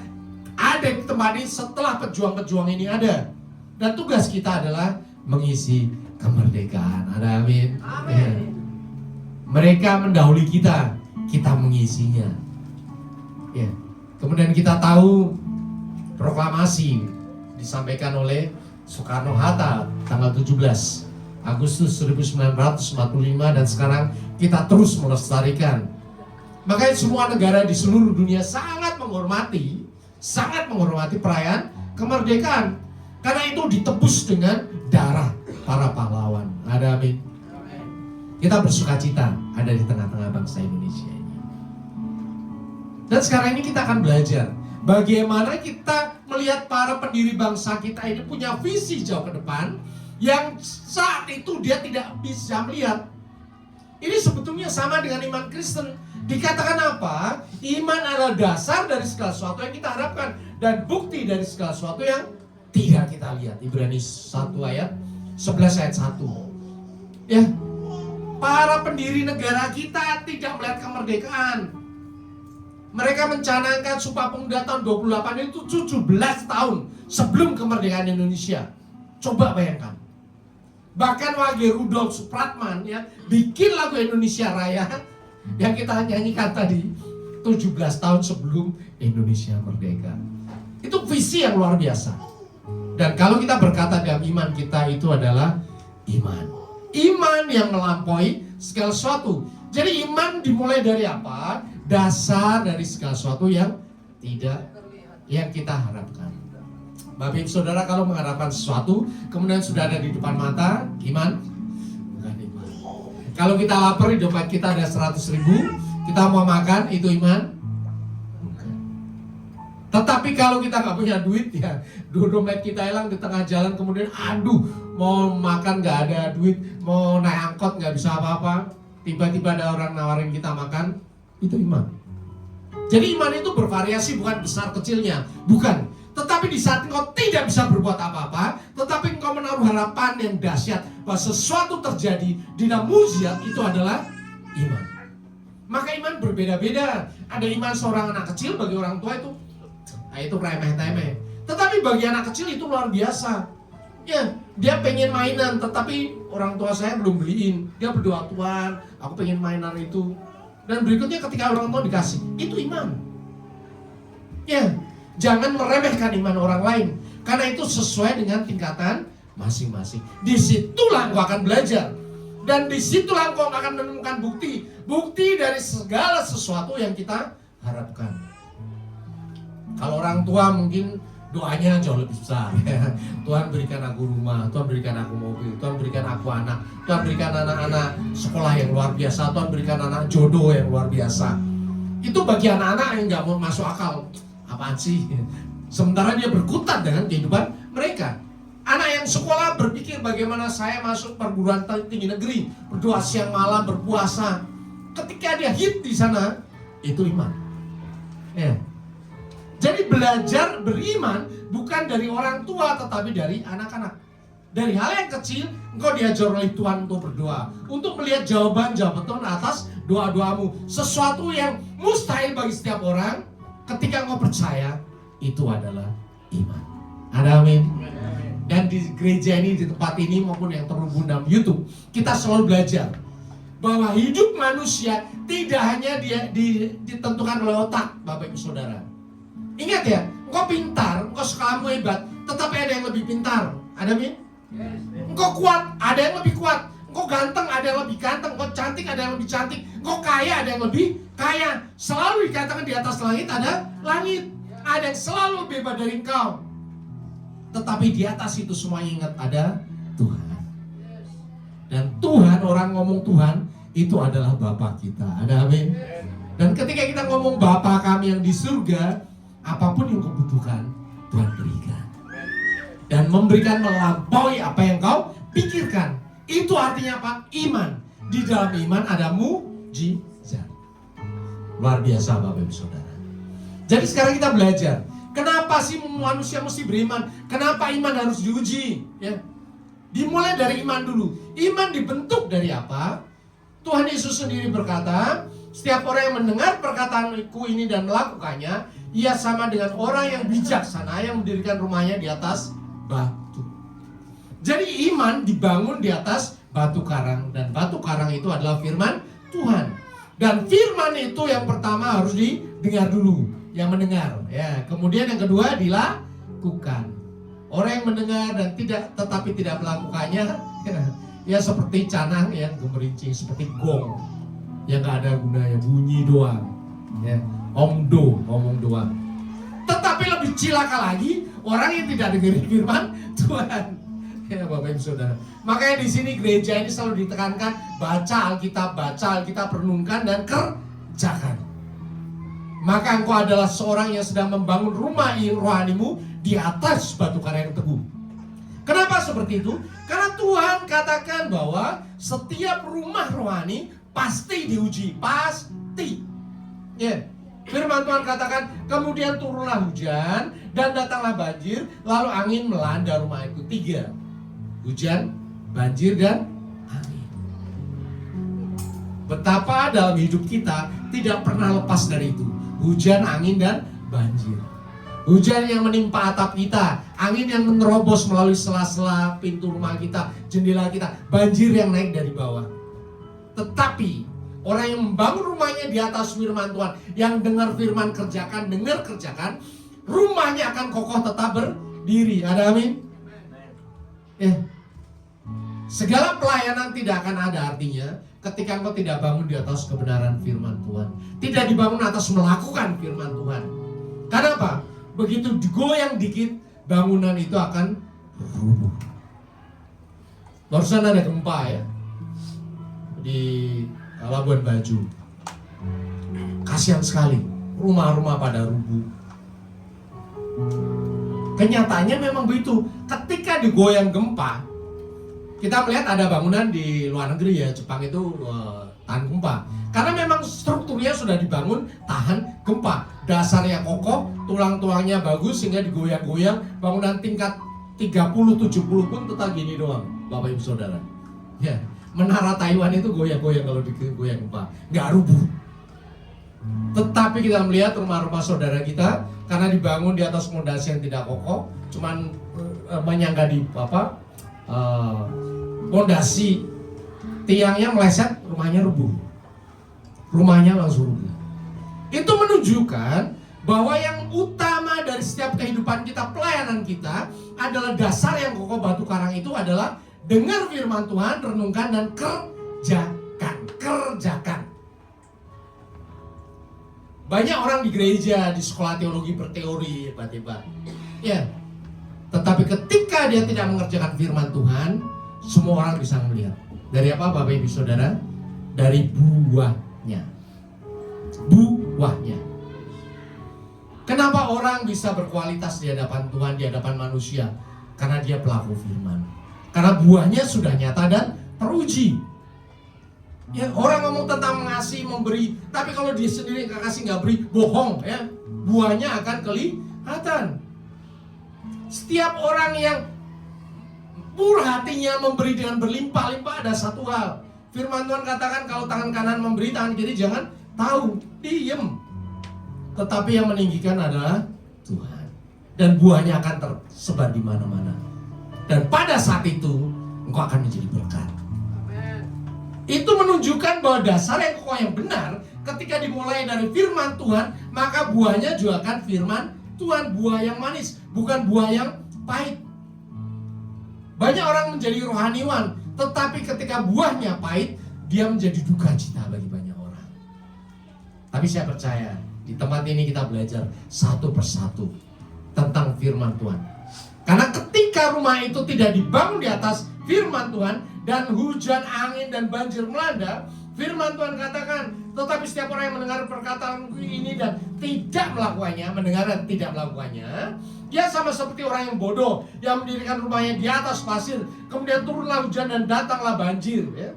ada di tempat ini setelah pejuang-pejuang ini ada. Dan tugas kita adalah mengisi kemerdekaan. Ada amin. Amin. Ya. Mereka mendahului kita mengisinya. Ya. Kemudian kita tahu proklamasi disampaikan oleh Soekarno-Hatta tanggal 17 Agustus 1945 dan sekarang kita terus melestarikan. Makanya semua negara di seluruh dunia sangat menghormati perayaan kemerdekaan. Karena itu ditebus dengan darah para pahlawan. Ada amin. Kita bersukacita ada di tengah-tengah bangsa Indonesia ini. Dan sekarang ini kita akan belajar bagaimana kita melihat para pendiri bangsa kita ini punya visi jauh ke depan yang saat itu dia tidak bisa melihat. Ini sebetulnya sama dengan iman Kristen. Dikatakan apa? Iman adalah dasar dari segala sesuatu yang kita harapkan dan bukti dari segala sesuatu yang tidak kita lihat. Ibrani 1 ayat 11 ayat 1. Ya, para pendiri negara kita tidak melihat kemerdekaan. Mereka mencanangkan Sumpah Pemuda tahun 28 itu 17 tahun sebelum kemerdekaan Indonesia. Coba bayangkan. Bahkan Wage Rudolf Supratman ya bikin lagu Indonesia Raya yang kita nyanyikan tadi 17 tahun sebelum Indonesia merdeka. Itu visi yang luar biasa. Dan kalau kita berkata dalam iman kita itu adalah iman. Iman yang melampaui segala sesuatu. Jadi iman dimulai dari apa? Dasar dari segala sesuatu yang kita harapkan. Bapak Ibu Saudara, kalau mengharapkan sesuatu kemudian sudah ada di depan mata, iman? Bukan iman. Kalau kita lapar di dompet kita ada 100.000, kita mau makan, itu iman? Bukan. Tetapi kalau kita nggak punya duit ya, dompet kita hilang di tengah jalan, kemudian aduh mau makan nggak ada duit, mau naik angkot nggak bisa apa-apa, tiba-tiba ada orang nawarin kita makan, itu iman. Jadi iman itu bervariasi, bukan besar kecilnya, bukan. Tetapi di saat engkau tidak bisa berbuat apa-apa, tetapi engkau menaruh harapan yang dahsyat bahwa sesuatu terjadi di dalam mujizat, itu adalah iman. Maka iman berbeda-beda. Ada iman seorang anak kecil, bagi orang tua itu remeh-temeh. Tetapi bagi anak kecil itu luar biasa. Ya, dia pengen mainan, tetapi orang tua saya belum beliin. Dia berdoa, Tuhan, aku pengen mainan itu. Dan berikutnya ketika orang tua dikasih, itu iman. Ya, jangan meremehkan iman orang lain, karena itu sesuai dengan tingkatan masing-masing. Disitulah engkau akan belajar, dan disitulah engkau akan menemukan bukti dari segala sesuatu yang kita harapkan. Kalau orang tua mungkin doanya jauh lebih besar. Tuhan berikan aku rumah, Tuhan berikan aku mobil, Tuhan berikan aku anak, Tuhan berikan anak-anak sekolah yang luar biasa, Tuhan berikan anak jodoh yang luar biasa. Itu bagi anak-anak yang gak mau masuk akal. Apaan sih? Sementara dia berkutat dengan kehidupan mereka. Anak yang sekolah berpikir bagaimana saya masuk perguruan tinggi negeri, berdoa siang malam, berpuasa. Ketika dia hit di sana, itu iman. Ya. Jadi belajar beriman bukan dari orang tua, tetapi dari anak-anak. Dari hal yang kecil, engkau diajar oleh Tuhan untuk berdoa, untuk melihat jawaban-jawaban Tuhan atas doa-doamu. Sesuatu yang mustahil bagi setiap orang, ketika engkau percaya, itu adalah iman. Ada amin. Dan di gereja ini, di tempat ini maupun yang terhubung dalam YouTube, kita selalu belajar bahwa hidup manusia tidak hanya ditentukan oleh otak, Bapak Ibu Saudara. Ingat ya, engkau pintar, engkau sekolahmu hebat, tetapi ada yang lebih pintar. Ada amin? Engkau kuat, ada yang lebih kuat. Kok ganteng ada yang lebih ganteng, kok cantik ada yang lebih cantik, kok kaya ada yang lebih kaya. Selalu dikatakan di atas langit ada langit. Ada yang selalu lebih hebat dari engkau. Tetapi di atas itu semuanya ingat ada Tuhan. Dan Tuhan, orang ngomong Tuhan, itu adalah Bapa kita. Ada amin. Dan ketika kita ngomong Bapa kami yang di surga, apapun yang kau butuhkan, Tuhan berikan. Dan memberikan melampaui apa yang kau pikirkan. Itu artinya apa? Iman. Di dalam iman ada mujizat. Luar biasa Bapak Ibu Saudara. Jadi sekarang kita belajar. Kenapa sih manusia mesti beriman? Kenapa iman harus diuji? Ya. Dimulai dari iman dulu. Iman dibentuk dari apa? Tuhan Yesus sendiri berkata, setiap orang yang mendengar perkataanku ini dan melakukannya, ia sama dengan orang yang bijaksana yang mendirikan rumahnya di atas batu. Jadi iman dibangun di atas batu karang. Dan batu karang itu adalah firman Tuhan. Dan firman itu yang pertama harus didengar dulu. Yang mendengar, ya. Kemudian yang kedua dilakukan. Orang yang mendengar dan tetapi tidak melakukannya, ya seperti canang yang gemerincing, seperti gong yang gak ada gunanya, bunyi doang, ya. Ngomong doang. Tetapi lebih cilaka lagi orang yang tidak dengerin firman Tuhan. Ya Bapak Ibu Saudara. Makanya di sini gereja ini selalu ditekankan baca Alkitab, renungkan dan kerjakan. Maka engkau adalah seorang yang sedang membangun rumah rohanimu di atas batu karang yang teguh. Kenapa seperti itu? Karena Tuhan katakan bahwa setiap rumah rohani pasti diuji, pasti. Ya. Firman Tuhan katakan, kemudian turunlah hujan dan datanglah banjir, lalu angin melanda rumah itu. 3. Hujan, banjir, dan angin. Betapa dalam hidup kita tidak pernah lepas dari itu. Hujan, angin, dan banjir. Hujan yang menimpa atap kita, angin yang menerobos melalui sela-sela pintu rumah kita, jendela kita, banjir yang naik dari bawah. Tetapi orang yang membangun rumahnya di atas firman Tuhan, yang dengar firman kerjakan, rumahnya akan kokoh tetap berdiri. Ada amin? Segala pelayanan tidak akan ada artinya ketika engkau tidak bangun di atas kebenaran firman Tuhan. Tidak dibangun atas melakukan firman Tuhan. Kenapa? Begitu digoyang dikit, bangunan itu akan rubuh. Barusan ada gempa ya di Labuan Bajo. Kasihan sekali, rumah-rumah pada rubuh. Kenyataannya memang begitu. Ketika digoyang gempa, kita melihat ada bangunan di luar negeri ya, Jepang itu tahan gempa. Karena memang strukturnya sudah dibangun tahan gempa. Dasarnya kokoh, tulang-tulangnya bagus sehingga digoyang-goyang. Bangunan tingkat 30-70 pun tetap gini doang, Bapak Ibu Saudara. Ya, menara Taiwan itu goyang-goyang kalau digoyang gempa, nggak rubuh. Tetapi kita melihat rumah-rumah saudara kita karena dibangun di atas fondasi yang tidak kokoh, cuman menyangga di fondasi, tiangnya meleset, rumahnya rubuh. Rumahnya langsung rubuh. Itu menunjukkan bahwa yang utama dari setiap kehidupan kita, pelayanan kita adalah dasar yang kokoh batu karang itu adalah dengar firman Tuhan, renungkan dan kerjakan. Banyak orang di gereja, di sekolah teologi berteori hebat-hebat. Ya. Tetapi ketika dia tidak mengerjakan firman Tuhan, semua orang bisa melihat. Dari apa Bapak Ibu Saudara? Dari buahnya. Buahnya. Kenapa orang bisa berkualitas di hadapan Tuhan, di hadapan manusia? Karena dia pelaku firman. Karena buahnya sudah nyata dan teruji. Ya, orang ngomong tentang mengasihi, memberi, tapi kalau dia sendiri nggak kasih, nggak beri, bohong ya. Buahnya akan kelihatan. Setiap orang yang murah hatinya memberi dengan berlimpah-limpah, ada satu hal. Firman Tuhan katakan kalau tangan kanan memberi, tangan kiri jangan tahu, diem. Tetapi yang meninggikan adalah Tuhan. Dan buahnya akan tersebar di mana-mana. Dan pada saat itu engkau akan menjadi berkat. Itu menunjukkan bahwa dasar yang kokoh yang benar ketika dimulai dari firman Tuhan, maka buahnya juga akan firman Tuhan, buah yang manis, bukan buah yang pahit. Banyak orang menjadi rohaniwan Tetapi ketika buahnya pahit, dia menjadi duka cita bagi banyak orang. Tapi saya percaya di tempat ini kita belajar satu persatu tentang firman Tuhan. Karena ketika rumah itu tidak dibangun di atas firman Tuhan dan hujan, angin, dan banjir melanda, firman Tuhan katakan, tetapi setiap orang yang mendengar perkataan ini dan tidak melakukannya, mendengar dan tidak melakukannya, dia sama seperti orang yang bodoh yang mendirikan rumahnya di atas pasir, kemudian turunlah hujan dan datanglah banjir, ya.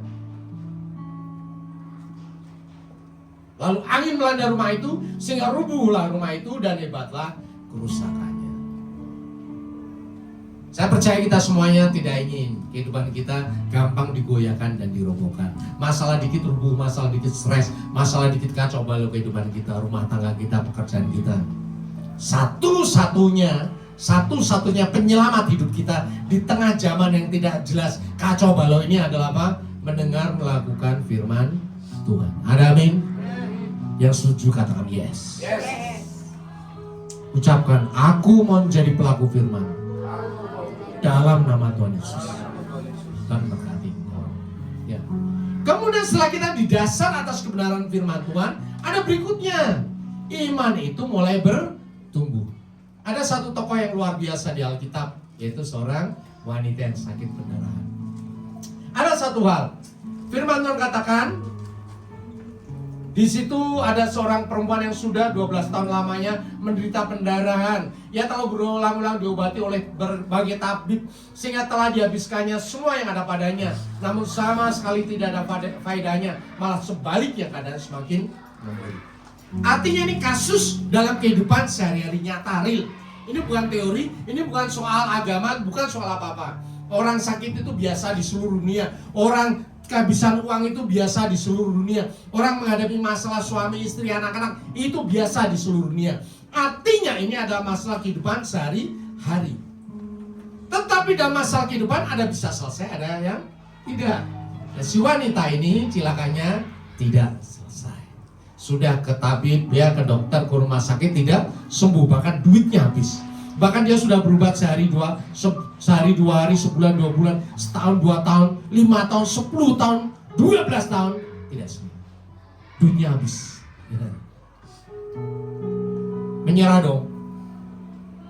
Lalu angin melanda rumah itu sehingga rubuhlah rumah itu dan hebatlah kerusakannya. Saya percaya kita semuanya tidak ingin kehidupan kita gampang digoyahkan dan dirobohkan. Masalah dikit rubuh, masalah dikit stres, masalah dikit kacau balau kehidupan kita, rumah tangga kita, pekerjaan kita. Satu-satunya penyelamat hidup kita di tengah zaman yang tidak jelas kacau balau ini adalah apa? Mendengar, melakukan firman Tuhan. Ada amin? Yang setuju katakan yes. Ucapkan, aku mau menjadi pelaku firman dalam nama Tuhan Yesus. Dan berkati engkau. Ya. Kemudian setelah kita didasar atas kebenaran firman Tuhan, ada berikutnya. Iman itu mulai bertumbuh. Ada satu tokoh yang luar biasa di Alkitab, yaitu seorang wanita yang sakit pendarahan. Ada satu hal, firman Tuhan katakan, di situ ada seorang perempuan yang sudah 12 tahun lamanya menderita pendarahan. Ia telah berulang-ulang diobati oleh berbagai tabib sehingga telah dihabiskannya semua yang ada padanya. Namun sama sekali tidak ada faedahnya, malah sebaliknya keadaan semakin memburuk. Artinya ini kasus dalam kehidupan sehari-hari nyata, real. Ini bukan teori, ini bukan soal agama, bukan soal apa-apa. Orang sakit itu biasa di seluruh dunia. Orang kehabisan uang itu biasa di seluruh dunia. Orang menghadapi masalah suami, istri, anak-anak itu biasa di seluruh dunia. Artinya ini adalah masalah kehidupan sehari-hari. Tetapi dalam masalah kehidupan ada bisa selesai, ada yang tidak. Dan si wanita ini cilakannya tidak selesai. Sudah ke tabib, dia ke dokter, ke rumah sakit tidak sembuh, bahkan duitnya habis. Bahkan dia sudah berobat sehari dua hari, sebulan, 2 bulan, setahun, 2 tahun, 5 tahun, 10 tahun, 12 tahun, tidak sembuh. Duitnya habis. Menyerah dong.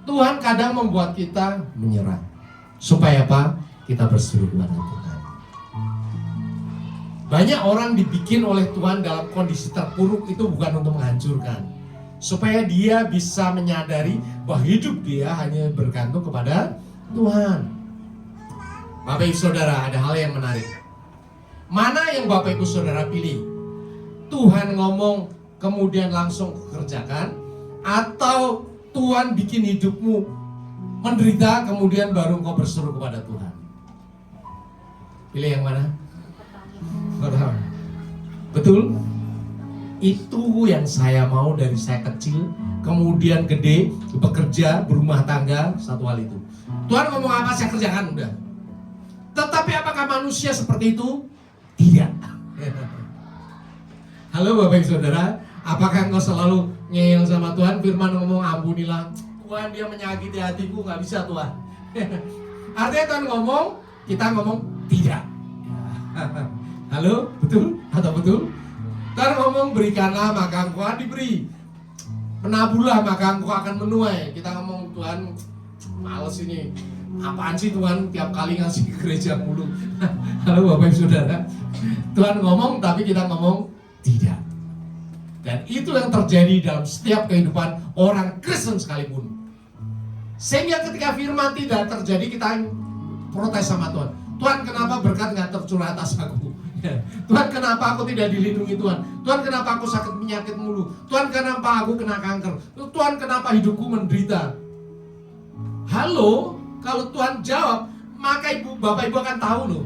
Tuhan kadang membuat kita menyerah. Supaya apa? Kita berseru kepada Tuhan. Banyak orang dibikin oleh Tuhan dalam kondisi terpuruk itu bukan untuk menghancurkan. Supaya dia bisa menyadari bahwa hidup dia hanya bergantung kepada Tuhan. Bapak Ibu Saudara, ada hal yang menarik. Mana yang Bapak Ibu Saudara pilih? Tuhan ngomong kemudian langsung kerjakan, atau Tuhan bikin hidupmu menderita kemudian baru engkau berseru kepada Tuhan? Pilih yang mana? Betul? Itu yang saya mau dari saya kecil, kemudian gede, bekerja, berumah tangga, satu hal itu. Tuhan ngomong apa saya kerjakan, udah. Tetapi apakah manusia seperti itu? Tidak. Halo Bapak Ibu Saudara, apakah engkau selalu ngeyel sama Tuhan? Firman ngomong ampunilah, Tuhan dia menyakiti hatiku, gak bisa Tuhan. Artinya Tuhan ngomong, kita ngomong tidak. Halo, betul atau betul? Tuhan ngomong berikanlah maka engkau akan diberi, menaburlah maka engkau akan menuai. Kita ngomong Tuhan males ini, apaan sih Tuhan tiap kali ngasih ke gereja mulu. Halo Bapak Ibu Saudara, Tuhan ngomong tapi kita ngomong tidak. Dan itu yang terjadi dalam setiap kehidupan orang Kristen sekalipun. Sehingga ketika firman tidak terjadi kita protes sama Tuhan. Tuhan kenapa berkat gak tercurah atas aku? Tuhan kenapa aku tidak dilindungi Tuhan? Tuhan kenapa aku sakit penyakit mulu? Tuhan kenapa aku kena kanker? Tuhan kenapa hidupku menderita? Halo, kalau Tuhan jawab, maka Bapak Ibu akan tahu loh.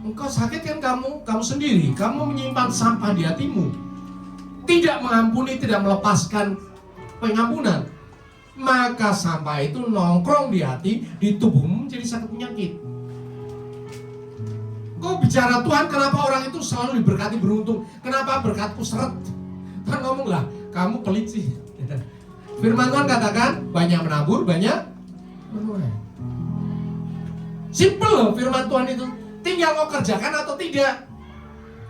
Engkau sakit kan kamu sendiri. Kamu menyimpan sampah di hatimu. Tidak mengampuni, tidak melepaskan pengampunan. Maka sampah itu nongkrong di hati, di tubuhmu menjadi sakit penyakit. Kau bicara Tuhan kenapa orang itu selalu diberkati beruntung? Kenapa berkatku seret? Tuhan ngomong lah, kamu pelit sih. Firman Tuhan katakan, banyak menabur, banyak menuai. Simple loh firman Tuhan itu. Tinggal kau kerjakan atau tidak.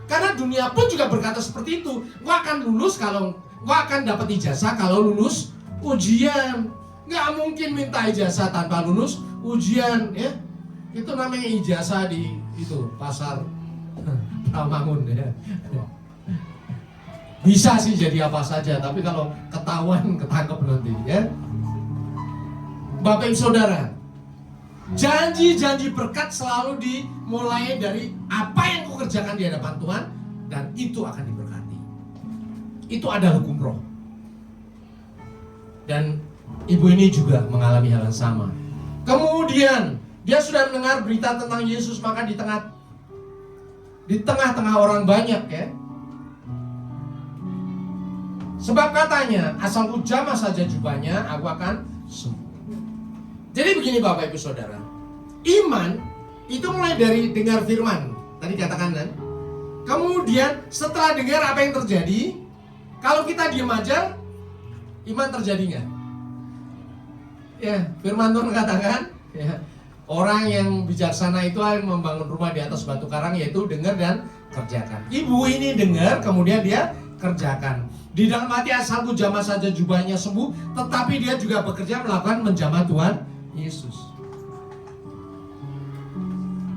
Karena dunia pun juga berkata seperti itu. Kau akan lulus kalau kau akan dapat ijazah kalau lulus ujian. Nggak mungkin minta ijazah tanpa lulus ujian, ya. Itu namanya ijazah di itu pasar Pramangun, ya. Bisa sih jadi apa saja, tapi kalau ketahuan ketangkep nanti, ya. Bapak Ibu Saudara, janji-janji berkat selalu dimulai dari apa yang kau kerjakan di hadapan Tuhan, dan itu akan diberkati. Itu ada hukum roh. Dan ibu ini juga mengalami hal yang sama. Kemudian dia sudah mendengar berita tentang Yesus, maka di tengah-tengah orang banyak, ya. Sebab katanya, asalku jamah saja jubahnya, aku akan sembuh. Jadi begini Bapak Ibu Saudara, iman itu mulai dari dengar firman. Tadi katakan kan. Kemudian setelah dengar apa yang terjadi, kalau kita diam aja, iman terjadi nggak? Ya, firman Tuhan katakan, ya, orang yang bijaksana itu akan membangun rumah di atas batu karang, yaitu dengar dan kerjakan. Ibu ini dengar, kemudian dia kerjakan. Di dalam hati asalku jamah saja jubahnya sembuh, tetapi dia juga bekerja melakukan menjamah Tuhan Yesus.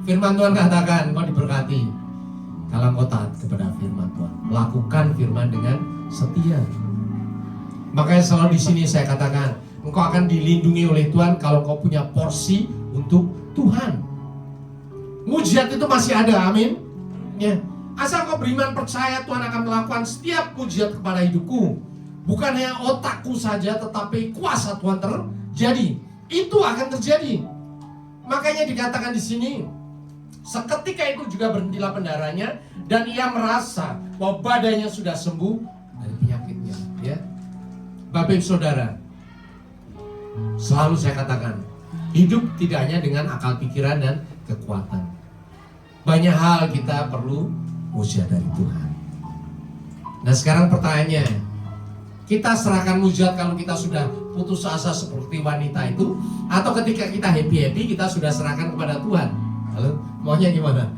Firman Tuhan katakan, kau diberkati kalau kau taat kepada firman Tuhan. Lakukan firman dengan setia. Makanya selalu di sini saya katakan, engkau akan dilindungi oleh Tuhan kalau kau punya porsi untuk Tuhan. Mujizat itu masih ada, amin. Ya. Asal kau beriman percaya Tuhan akan melakukan setiap mujizat kepada hidupku. Bukan hanya otakku saja, tetapi kuasa Tuhan terjadi. Itu akan terjadi. Makanya dikatakan di sini, seketika itu juga berhentilah pendarahnya, dan ia merasa bahwa badannya sudah sembuh dari penyakitnya. Ya, Bapak Ibu Saudara, selalu saya katakan, hidup tidak hanya dengan akal pikiran dan kekuatan. Banyak hal kita perlu mujizat dari Tuhan. Nah sekarang pertanyaannya, kita serahkan mujizat kalau kita sudah putus asa seperti wanita itu, atau ketika kita happy-happy kita sudah serahkan kepada Tuhan? Halo, maunya gimana?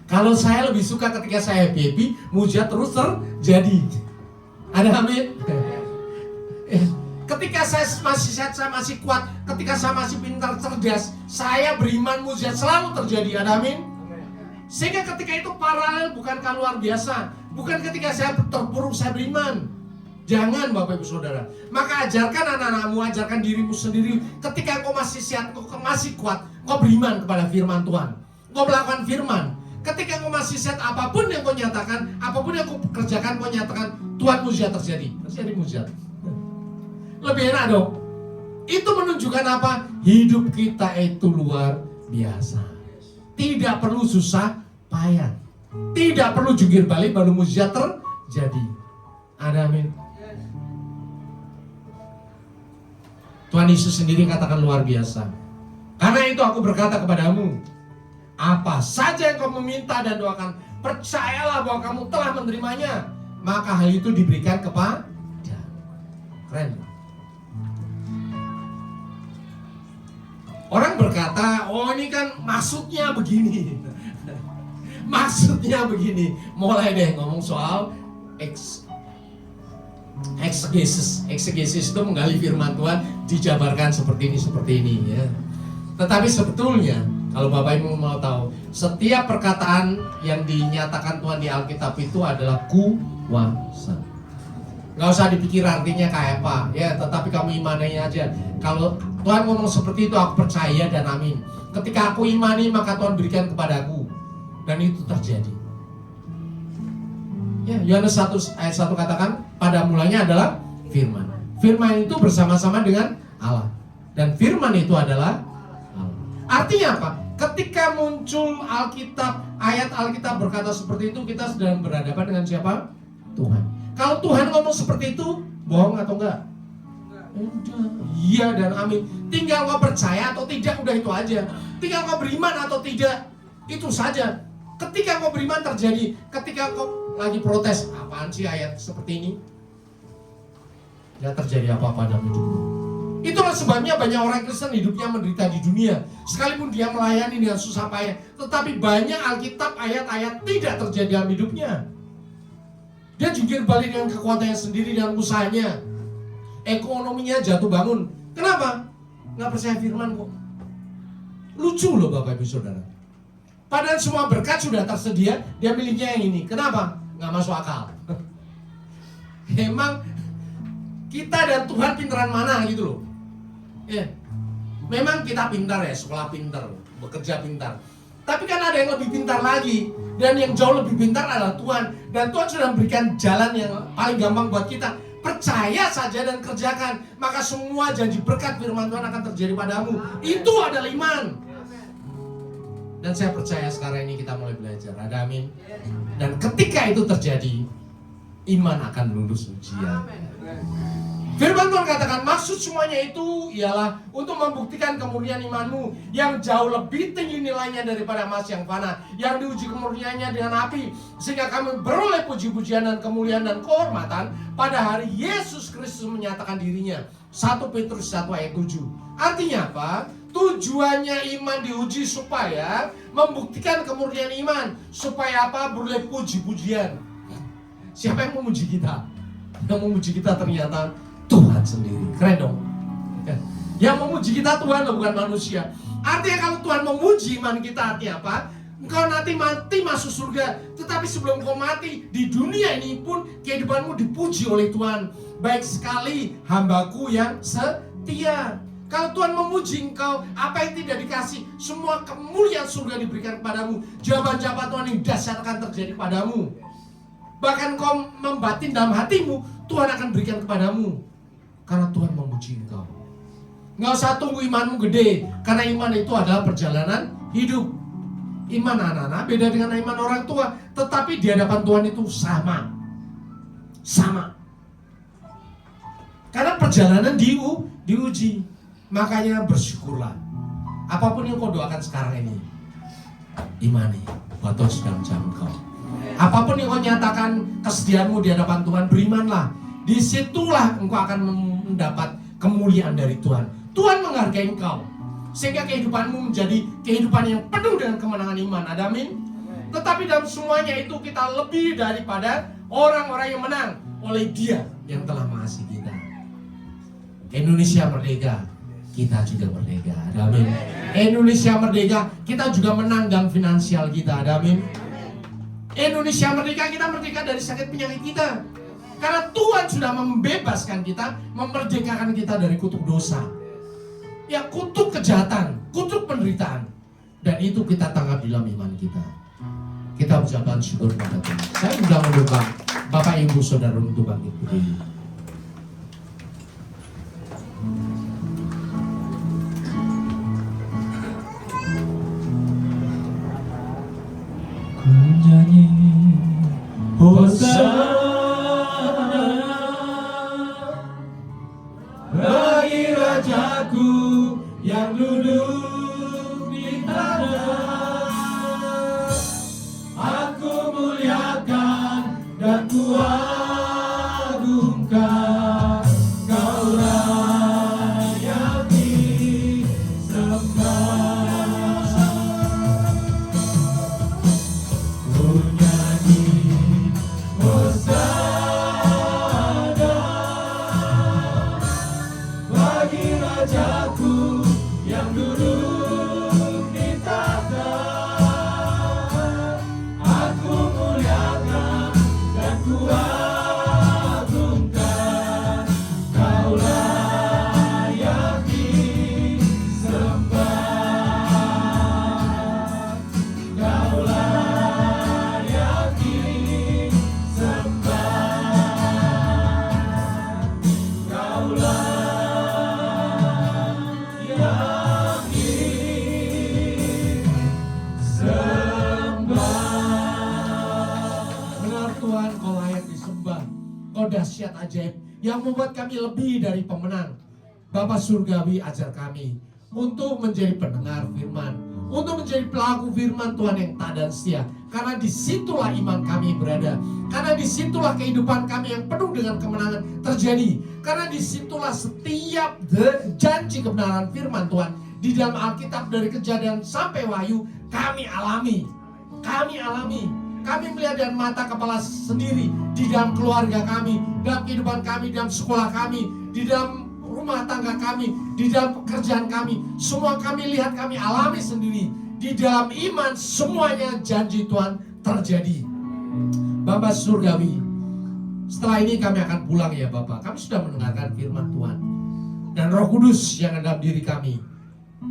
Kalau saya lebih suka ketika saya happy-happy, mujizat terus terjadi. Ada amin? Ketika saya masih sehat, saya masih kuat, ketika saya masih pintar, cerdas, saya beriman mujizat selalu terjadi. Ada amin? Sehingga ketika itu paralel, bukankah luar biasa? Bukan ketika saya terpuruk saya beriman. Jangan Bapak Ibu Saudara. Maka ajarkan anak-anakmu, ajarkan dirimu sendiri. Ketika kau masih sehat, kau masih kuat, kau beriman kepada firman Tuhan. Kau melakukan firman. Ketika kau masih sehat, apapun yang kau nyatakan, apapun yang kau kerjakan, kau nyatakan, Tuhan mujizat terjadi. Terjadi mujizat. Lebih enak dong. Itu menunjukkan apa? Hidup kita itu luar biasa. Tidak perlu susah payah. Tidak perlu jungkir balik baru mujizat terjadi. Ada amin. Tuhan Yesus sendiri katakan luar biasa. Karena itu aku berkata kepadamu, apa saja yang kau meminta dan doakan, percayalah bahwa kamu telah menerimanya, maka hal itu diberikan kepada. Keren. Orang berkata, oh ini kan maksudnya begini. Maksudnya begini. Mulai deh ngomong soal exegesis. Exegesis itu menggali firman Tuhan, dijabarkan seperti ini ya. Tetapi sebetulnya, kalau Bapak Ibu mau tahu, setiap perkataan yang dinyatakan Tuhan di Alkitab itu adalah kuasa. Nggak usah dipikir artinya kayak apa ya, tetapi kamu imani aja. Kalau Tuhan ngomong seperti itu, aku percaya dan amin. Ketika aku imani, maka Tuhan berikan kepadaku, dan itu terjadi. Ya, Yohanes 1 ayat 1 katakan, pada mulanya adalah firman. Firman itu bersama-sama dengan Allah, dan firman itu adalah Allah. Artinya apa? Ketika muncul Alkitab, ayat Alkitab berkata seperti itu, kita sedang berhadapan dengan siapa? Tuhan. Kalau Tuhan ngomong seperti itu, bohong atau enggak? Udah, iya dan amin. Tinggal kau percaya atau tidak, udah itu aja. Tinggal kau beriman atau tidak, itu saja. Ketika kau beriman terjadi. Ketika kau lagi protes, apaan sih ayat seperti ini? Tidak terjadi apa-apa dalam hidupmu. Itulah Itulah sebabnya banyak orang Kristen hidupnya menderita di dunia. Sekalipun dia melayani dengan susah payah, tetapi banyak Alkitab ayat-ayat tidak terjadi dalam hidupnya. Dia jungkir balik dengan kekuatannya sendiri, dengan usahanya. Ekonominya jatuh bangun. Kenapa? Nggak percaya firman kok. Lucu loh Bapak Ibu Saudara. Padahal semua berkat sudah tersedia, dia milihnya yang ini. Kenapa? Nggak masuk akal. Emang kita dan Tuhan pinteran mana gitu loh. Ya. Memang kita pintar ya, sekolah pintar, bekerja pintar. Tapi kan ada yang lebih pintar lagi. Dan yang jauh lebih pintar adalah Tuhan. Dan Tuhan sudah memberikan jalan yang paling gampang buat kita. Percaya saja dan kerjakan, maka semua janji berkat firman Tuhan akan terjadi padamu. Itu adalah iman. Dan saya percaya sekarang ini kita mulai belajar. Ada amin. Dan ketika itu terjadi, iman akan lulus ujian. Firman Tuhan katakan maksud semuanya itu ialah untuk membuktikan kemurnian imanmu yang jauh lebih tinggi nilainya daripada emas yang fana, yang diuji kemurniannya dengan api, sehingga kami beroleh puji-pujian dan kemuliaan dan kehormatan pada hari Yesus Kristus menyatakan dirinya. 1 Petrus 1 ayat 7. Artinya apa? Tujuannya iman diuji supaya membuktikan kemurnian iman, supaya apa? Beroleh puji-pujian. Siapa yang memuji kita? Yang memuji kita ternyata Tuhan sendiri. Keren dong. Yang memuji kita Tuhan loh, bukan manusia. Artinya kalau Tuhan memuji iman kita, artinya apa? Engkau nanti mati masuk surga. Tetapi sebelum kau mati, di dunia ini pun kehidupanmu dipuji oleh Tuhan. Baik sekali hambaku yang setia. Kalau Tuhan memuji engkau, apa yang tidak dikasih, semua kemuliaan surga diberikan kepadamu. Jawaban-jawaban Tuhan yang dahsyat akan terjadi padamu. Bahkan kau membatin dalam hatimu, Tuhan akan berikan kepadamu. Karena Tuhan memuji engkau. Nggak usah tunggu imanmu gede. Karena iman itu adalah perjalanan hidup. Iman anak-anak beda dengan iman orang tua. Tetapi di hadapan Tuhan itu sama. Sama. Karena perjalanan diuji. Makanya bersyukurlah. Apapun yang kau doakan sekarang ini, imani bahwa Tuhan sedang menjamah kau. Apapun yang kau nyatakan kesediaanmu di hadapan Tuhan, berimanlah. Disitulah engkau akan mendapat kemuliaan dari Tuhan. Tuhan menghargai engkau, sehingga kehidupanmu menjadi kehidupan yang penuh dengan kemenangan iman. Ada amin? Tetapi dalam semuanya itu kita lebih daripada orang-orang yang menang oleh Dia yang telah mengasihi kita. Indonesia merdeka, kita juga merdeka. Ada amin? Indonesia merdeka, kita juga menang dalam finansial kita. Ada amin? Indonesia merdeka, kita merdeka dari sakit penyakit kita. Karena Tuhan sudah membebaskan kita, memerdekakan kita dari kutuk dosa. Ya, kutuk kejahatan, kutuk penderitaan. Dan itu kita tangkap dalam iman kita. Kita ucapkan syukur kepada Tuhan. Saya sudah mendukung Bapak Ibu Saudara untuk bangkit berdiri. Ku nyanyi Hosana bagi Rajaku yang duduk di tanah. Aku muliakan dan ku agungkan, Kau layak disembah. Ku nyanyi Hosana bagi Rajaku yang duduk di tahta. Aku muliakan dan ku agungkan, Kau layak disembah. Kau layak disembah. Kau layak disembah. Benar Tuhan, Kau layak disembah. Kau dahsyat ajaib yang membuat kami lebih dari pemenang. Bapa Surgawi, ajar kami untuk menjadi pendengar firman, untuk menjadi pelaku firman Tuhan yang taat dan setia. Karena disitulah iman kami berada. Karena disitulah kehidupan kami yang penuh dengan kemenangan terjadi. Karena disitulah setiap janji kebenaran firman Tuhan di dalam Alkitab dari Kejadian sampai Wahyu kami alami. Kami alami. Kami melihat dengan mata kepala sendiri di dalam keluarga kami, dalam kehidupan kami, dalam sekolah kami, di dalam rumah tangga kami, di dalam pekerjaan kami. Semua kami lihat, kami alami sendiri. Di dalam iman semuanya janji Tuhan terjadi. Bapak Surgawi, setelah ini kami akan pulang ya Bapak. Kami sudah mendengarkan firman Tuhan. Dan Roh Kudus yang ada dalam diri kami,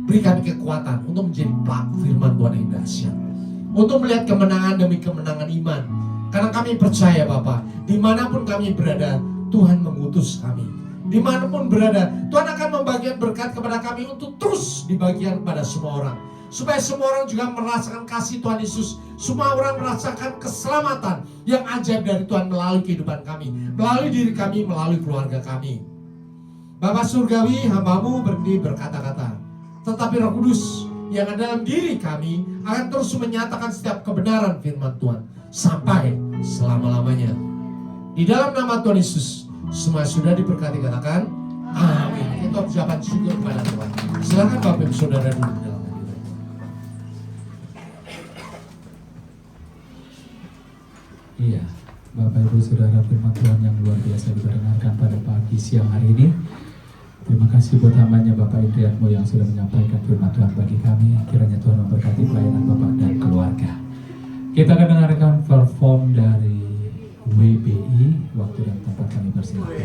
beri kami kekuatan untuk menjadi pelaku firman Tuhan yang dahsyat. Untuk melihat kemenangan demi kemenangan iman. Karena kami percaya Bapak, dimanapun kami berada, Tuhan mengutus kami. Dimanapun berada, Tuhan akan membagikan berkat kepada kami untuk terus dibagikan kepada semua orang. Supaya semua orang juga merasakan kasih Tuhan Yesus. Semua orang merasakan keselamatan yang ajaib dari Tuhan melalui kehidupan kami, melalui diri kami, melalui keluarga kami. Bapak Surgawi, hamba-Mu berhenti berkata-kata, tetapi Roh Kudus yang ada dalam diri kami akan terus menyatakan setiap kebenaran firman Tuhan sampai selama-lamanya. Di dalam nama Tuhan Yesus, semua sudah diberkati, katakan amin. Kita ucapan syukur kepada Tuhan. Silakan Bapak Ibu Saudara dulu dalam hadirat. Iya, Bapak Ibu Saudara, firman Tuhan yang luar biasa kita dengarkan pada pagi siang hari ini. Terima kasih buat hambanya Bapak Indriatmo yang sudah menyampaikan firman Tuhan bagi kami. Kiranya Tuhan memberkati pelayanan Bapak dan keluarga. Kita akan dengarkan perform dari WBI. Waktu dan tempat kami persilakan.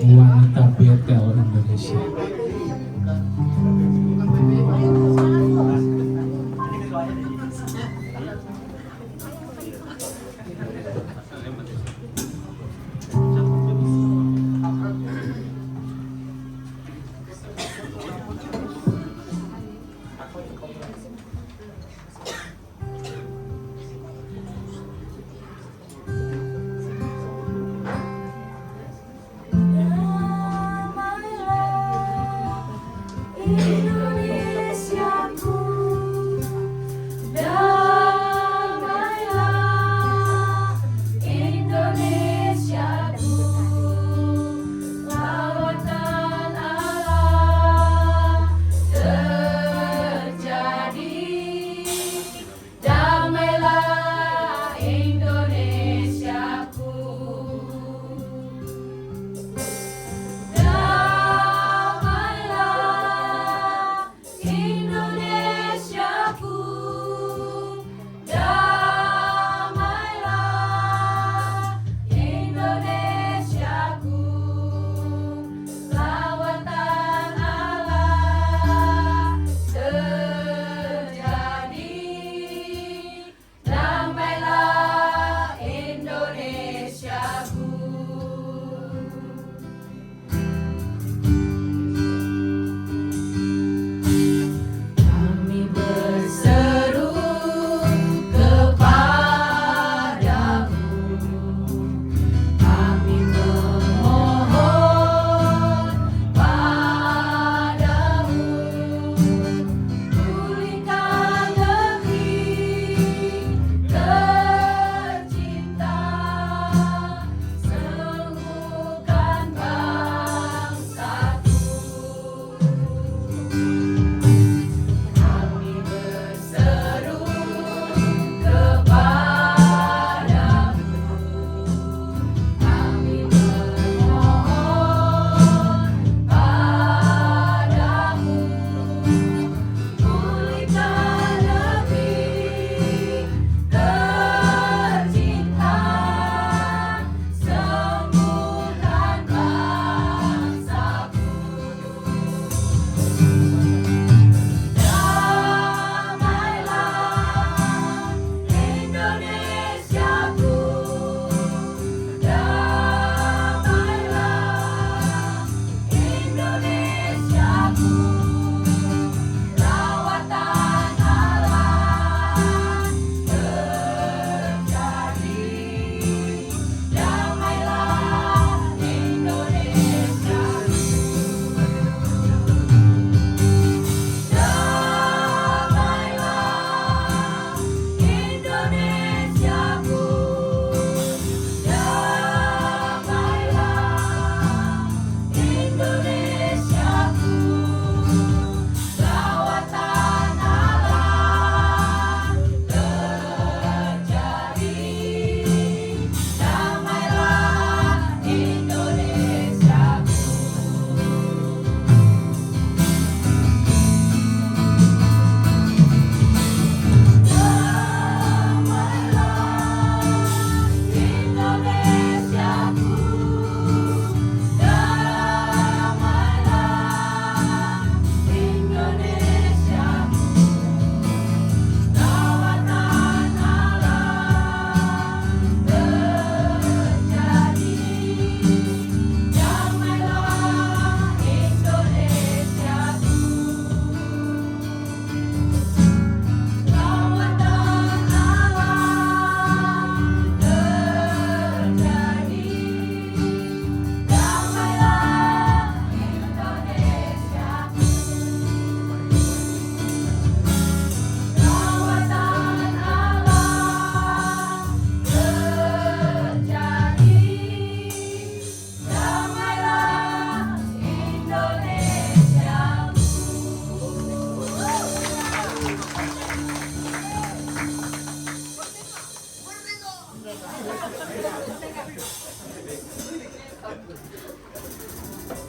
Wanita Betel Indonesia. My love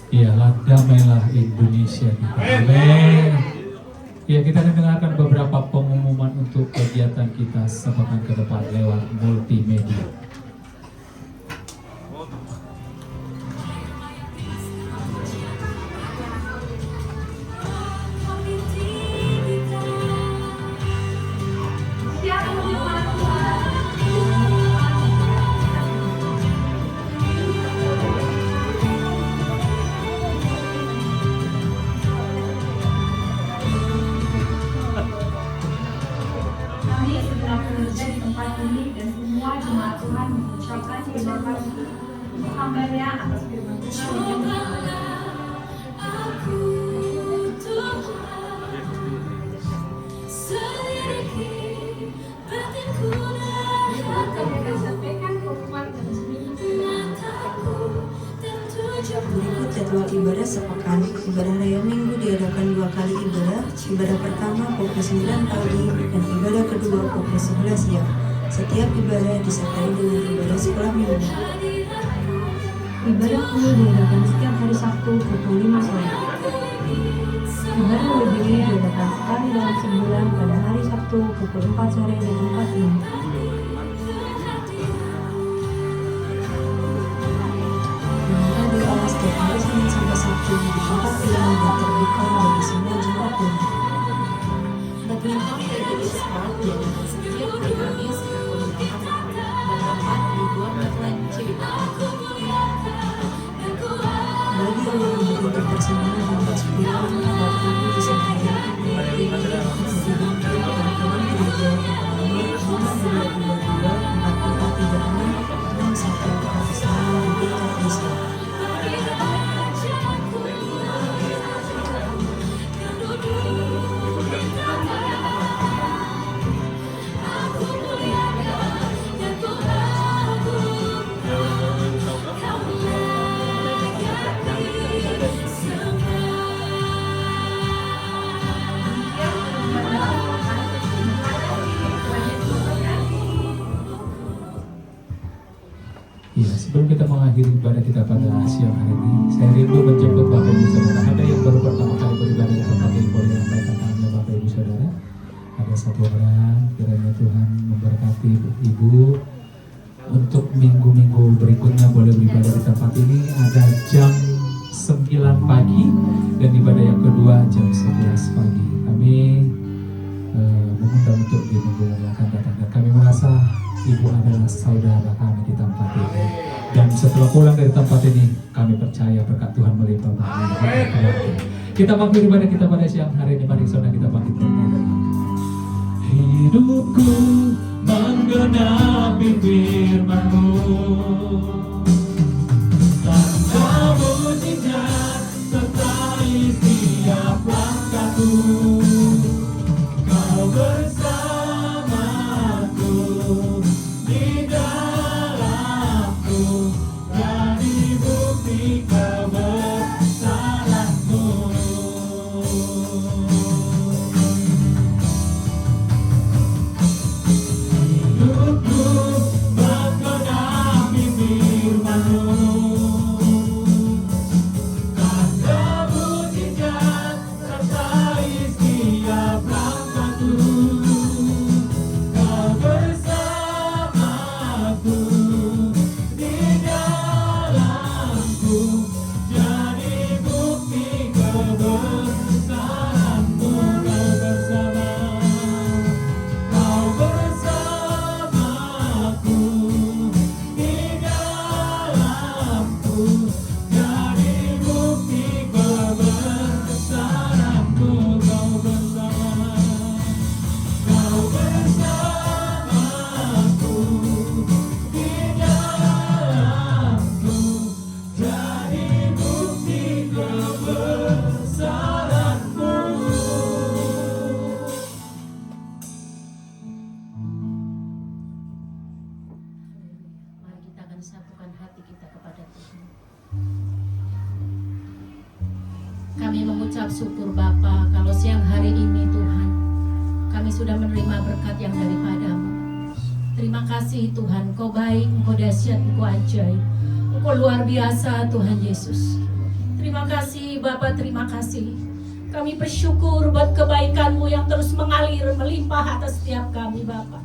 Ialah damailah Indonesia kita. Amin. Ya, kita akan dengarkan beberapa pengumuman untuk kegiatan kita sepekan ke depan lewat multimedia. Kami setelah bekerja di tempat ini dan semua jemaat Tuhan mengucapkan terima kasih untuk hamba-Nya atas firman Tuhan yang Berikut jadwal ibadah sepekan. Ibadah raya minggu diadakan 2 kali ibadah. Ibadah pertama pukul 9 pagi dan ibadah kedua pukul 11 siang. Setiap ibadah disertai dengan ibadah sekolah minggu. Ibadah penuh diadakan setiap hari Sabtu pukul 5 sore. Ibadah lebih diadakan sekali dalam sebulan pada hari Sabtu pukul 4 sore dan 4 siang. Ibadah diolah setiap hari Senin sampai Sabtu di tempat pilihan dan terbuka bagi semua jemaat Tuhan. Bagi yang mau belajar di sekolah diadakan setiap hari Kamis pukul 4 di 2 Cibinong. Bagi yang membutuhkan persembahan dan persembahan, Bapak Ibu bisa menghubungi melalui nomor tersebut dan teman-teman gereja nomor 0222 4436 6149 di Desa Kristen. Ya, sebelum kita mengakhiri ibadah kita pada siang hari ini, saya rindu menjemput Bapak Ibu Saudara. Ada yang baru pertama kali beribadah di tempat ini, boleh menyampaikan tangannya Bapak Ibu Saudara. Ada satu orang, kiranya Tuhan memberkati Ibu. Untuk minggu-minggu berikutnya boleh beribadah di tempat ini. Ada jam 9 pagi dan ibadah yang kedua jam 11 pagi. Kami mengundang untuk di minggu yang akan datang, dan kami merasa Ibu adalah saudara kami di tempat ini. Dan setelah pulang dari tempat ini, kami percaya berkat Tuhan melimpah bagi keluarga. Kita mengakhiri ibadah kita pada siang hari ini. Mari saudara kita bangkit berdiri. Hidupku menggenapi firman-Mu, tanda mujizat sertai setiap langkahku. Kau bersamaku di dalamku, jadi bukti kebesaran-Mu. Hidupku menggenapi firman-Mu, tanda mujizat sertai setiap langkahku. Kau bersamaku di dalamku, jadi bukti kebesaran-Mu. Kau bersamaku di dalamku, jadi bukti kebesaran-Mu. Kau bersamaku di dalamku, jadi bukti kebesaran-Mu. Mari kita akan satukan hati kita kepada Tuhan. Kami mengucap syukur Bapa, kalau siang hari ini Tuhan, kami sudah menerima berkat yang daripada-Mu. Terima kasih Tuhan, Kau baik, Engkau dahsyat, Engkau ajaib, Engkau luar biasa Tuhan Yesus. Terima kasih Bapak, terima kasih. Kami bersyukur buat kebaikan-Mu yang terus mengalir melimpah atas setiap kami Bapak.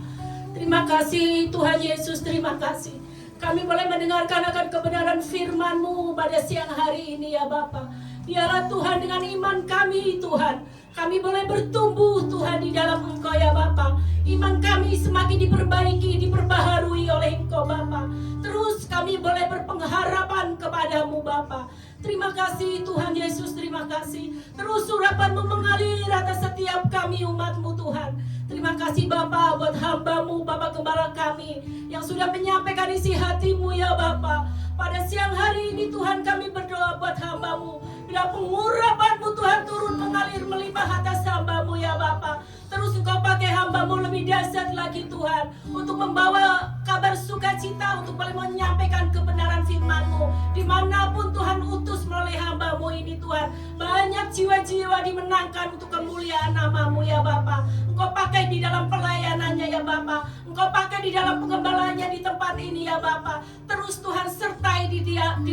Terima kasih Tuhan Yesus, terima kasih. Kami boleh mendengarkan akan kebenaran firman-Mu pada siang hari ini ya Bapak. Biarlah Tuhan dengan iman kami Tuhan, kami boleh bertumbuh Tuhan di dalam Engkau ya Bapa. Iman kami semakin diperbaiki, diperbaharui oleh Engkau Bapa. Terus kami boleh berpengharapan kepadamu Bapa. Terima kasih Tuhan Yesus, terima kasih. Terus urapan-Mu mengalir atas setiap kami umat-Mu Tuhan. Terima kasih Bapa buat hamba-Mu, Bapak Gembala kami yang sudah menyampaikan isi hati-Mu ya Bapa. Pada siang hari ini Tuhan kami berdoa buat hamba-Mu. Bila pengurapan-Mu Tuhan turun mengalir melimpah atas hamba-Mu ya Bapa. Terus Engkau pakai hamba-Mu lebih dahsyat lagi Tuhan, untuk membawa kabar sukacita, untuk boleh menyampaikan kebenaran firman-Mu. Dimanapun Tuhan utus melalui hamba-Mu ini Tuhan, banyak jiwa-jiwa dimenangkan untuk kemuliaan nama-Mu ya Bapa. Engkau pakai di dalam pelayanannya ya Bapa. Engkau pakai di dalam pengembalanya di tempat ini ya Bapa. Terus Tuhan sertai di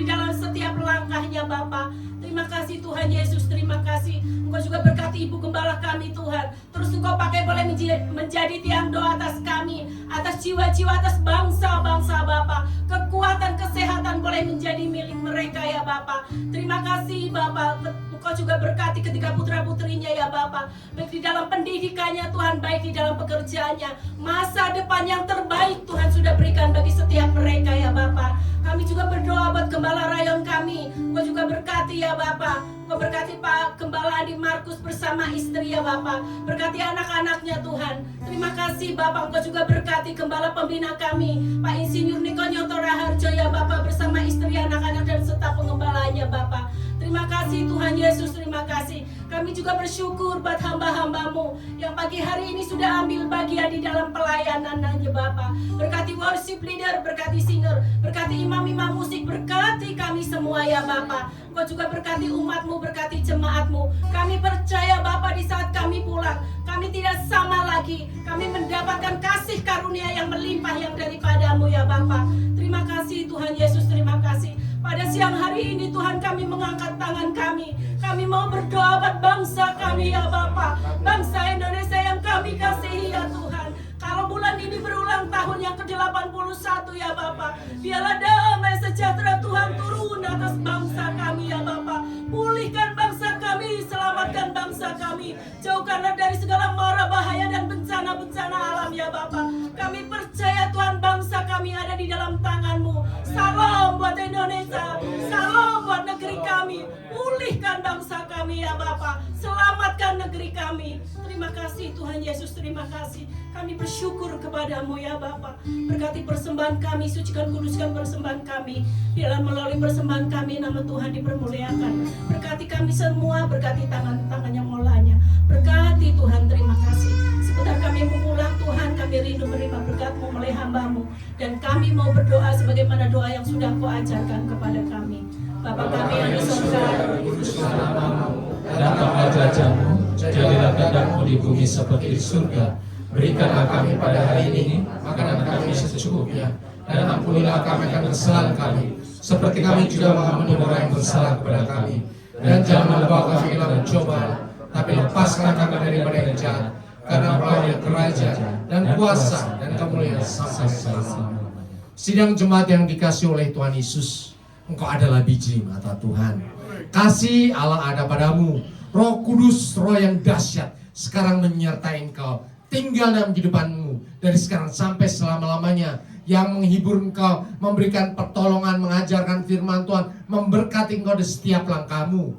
dalam setiap langkahnya Bapa. Terima kasih Tuhan Yesus, terima kasih. Engkau juga berkati Ibu Gembala kami Tuhan. Terus Engkau pakai boleh menjadi tiang doa atas kami, atas jiwa-jiwa, atas bangsa-bangsa Bapa. Kekuatan, kesehatan boleh menjadi milik mereka ya Bapa. Terima kasih Bapa. Engkau juga berkati ketika putra-putrinya ya Bapa. Baik di dalam pendidikannya Tuhan, baik di dalam pekerjaannya. Masa depan yang terbaik Tuhan sudah berikan bagi setiap mereka ya Bapa. Kami juga berdoa buat Gembala Rayon kami. Engkau juga berkati ya Bapa. Engkau berkati Pak Gembala Andi Markus bersama istri ya Bapa. Berkati anak-anaknya Tuhan. Terima kasih Bapak. Engkau juga berkati Gembala pembina kami, Pak Insinyur Niko Nyoto Raharjo ya Bapa, bersama istri, anak-anak dan serta pengembalanya Bapa. Terima kasih Tuhan Yesus, terima kasih. Kami juga bersyukur buat hamba-hamba-Mu yang pagi hari ini sudah ambil bagian di dalam pelayanan-Nya Bapa. Berkati worship leader, berkati singer, berkati imam-imam musik, berkati kami semua ya Bapa. Engkau juga berkati umat-Mu, berkati jemaat-Mu. Kami percaya Bapa, di saat kami pulang, kami tidak sama lagi. Kami mendapatkan kasih karunia yang melimpah yang daripada-Mu ya Bapa. Terima kasih Tuhan Yesus, terima kasih. Pada siang hari ini Tuhan kami mengangkat tangan kami. Kami mau berdoa buat bangsa kami ya Bapa. Bangsa Indonesia yang kami kasihi ya Tuhan. Kalau bulan ini berulang tahun yang ke-81 ya Bapa. Biarlah damai sejahtera Tuhan turun atas bangsa kami ya Bapa. Pulihkan bangsa kami, selamatkan bangsa kami. Jauhkanlah dari segala mara bahaya dan bencana-bencana alam ya Bapa. Kami percaya Tuhan, bangsa kami ada di dalam tangan-Mu. Salam buat Indonesia, salam buat negeri kami. Pulihkan bangsa kami ya Bapa. Selamatkan negeri kami. Terima kasih Tuhan Yesus, terima kasih. Kami bersyukur kepadamu ya Bapa. Berkati persembahan kami, sucikan kuduskan persembahan kami. Biarlah melalui persembahan kami nama Tuhan dipermuliakan. Berkati kami semua, berkati tangan-tangan yang molanya. Berkati Tuhan, terima kasih. Sebentar kami mengulang Tuhan, kami rindu menerima berkat-Mu melalui hamba-Mu. Dan kami mau berdoa sebagaimana doa yang sudah Kau ajarkan kepada kami. Bapa kami yang di surga, dikuduskanlah namamu, datanglah kerajaan-Mu, jadilah kehendak-Mu di bumi seperti di surga. Berikanlah kami pada hari ini makanan kami secukupnya, dan ampunilah kami akan kesalahan kami, seperti kami juga mengampuni orang yang bersalah kepada kami. Dan janganlah bawa kami ke dalam cobaan, tapi lepaskan kami daripada yang jahat, karena Engkau yang kerajaan dan kuasa dan kemuliaan sampai selama-lamanya. Sidang jemaat yang dikasih oleh Tuhan Yesus, Engkau adalah biji mata Tuhan. Kasih Allah ada padamu. Roh Kudus, roh yang dahsyat, sekarang menyertai Engkau. Tinggal dalam kehidupanmu dari sekarang sampai selama-lamanya. Yang menghibur engkau, memberikan pertolongan, mengajarkan firman Tuhan, memberkati engkau di setiap langkahmu.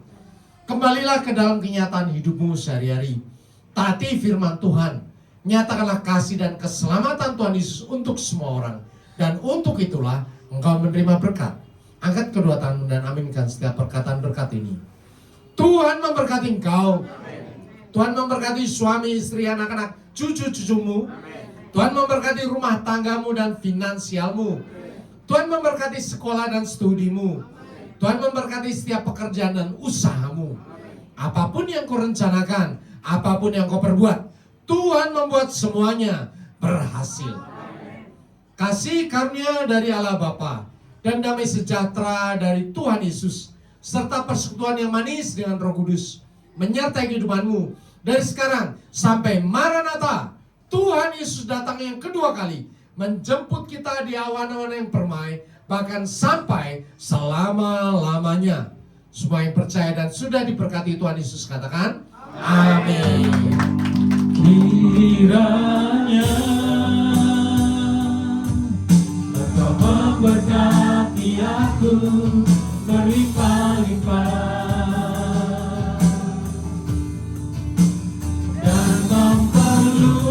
Kembalilah ke dalam kenyataan hidupmu sehari-hari. Taati firman Tuhan. Nyatakanlah kasih dan keselamatan Tuhan Yesus untuk semua orang. Dan untuk itulah engkau menerima berkat. Angkat kedua tanganmu dan aminkan setiap perkataan berkat ini. Tuhan memberkati engkau. Tuhan memberkati suami, istri, anak-anak, cucu-cucumu. Tuhan memberkati rumah tanggamu dan finansialmu. Tuhan memberkati sekolah dan studimu. Tuhan memberkati setiap pekerjaan dan usahamu. Apapun yang kau rencanakan, apapun yang kau perbuat, Tuhan membuat semuanya berhasil. Kasih karunia dari Allah Bapa dan damai sejahtera dari Tuhan Yesus serta persekutuan yang manis dengan Roh Kudus menyertai kehidupanmu dari sekarang sampai Maranatha. Tuhan Yesus datang yang kedua kali, menjemput kita di awan-awan yang permai, bahkan sampai selama-lamanya. Semua yang percaya dan sudah diberkati Tuhan Yesus katakan amin. Kiranya Engkau memberkati aku berlimpah-limpah dan memperluas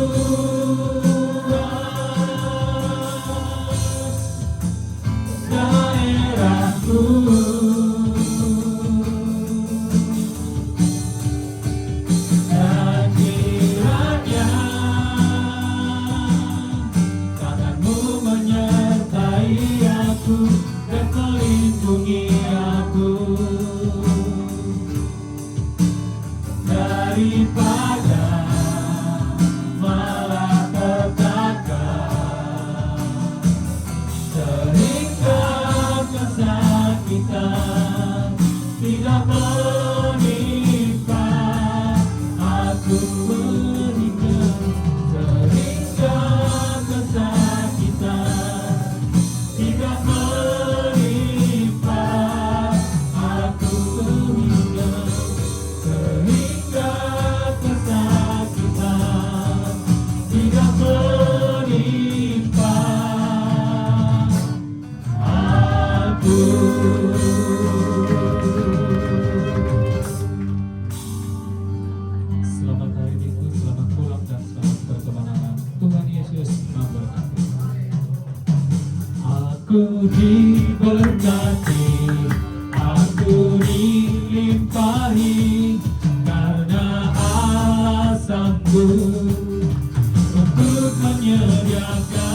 daerahku. Dan kiranya tanganmu menyertai aku dan melindungi aku daripada malapetaka sehingga kesakitan tidak menimpa aku, sehingga kesakitan tidak menimpa aku, sehingga kesakitan tidak menimpa aku. Selamat hari Minggu, selamat pulang dan selamat berkemenangan. Tuhan Yesus memberkati. Aku diberkati, aku dilimpahi, karena Allah sanggup untuk menyediakan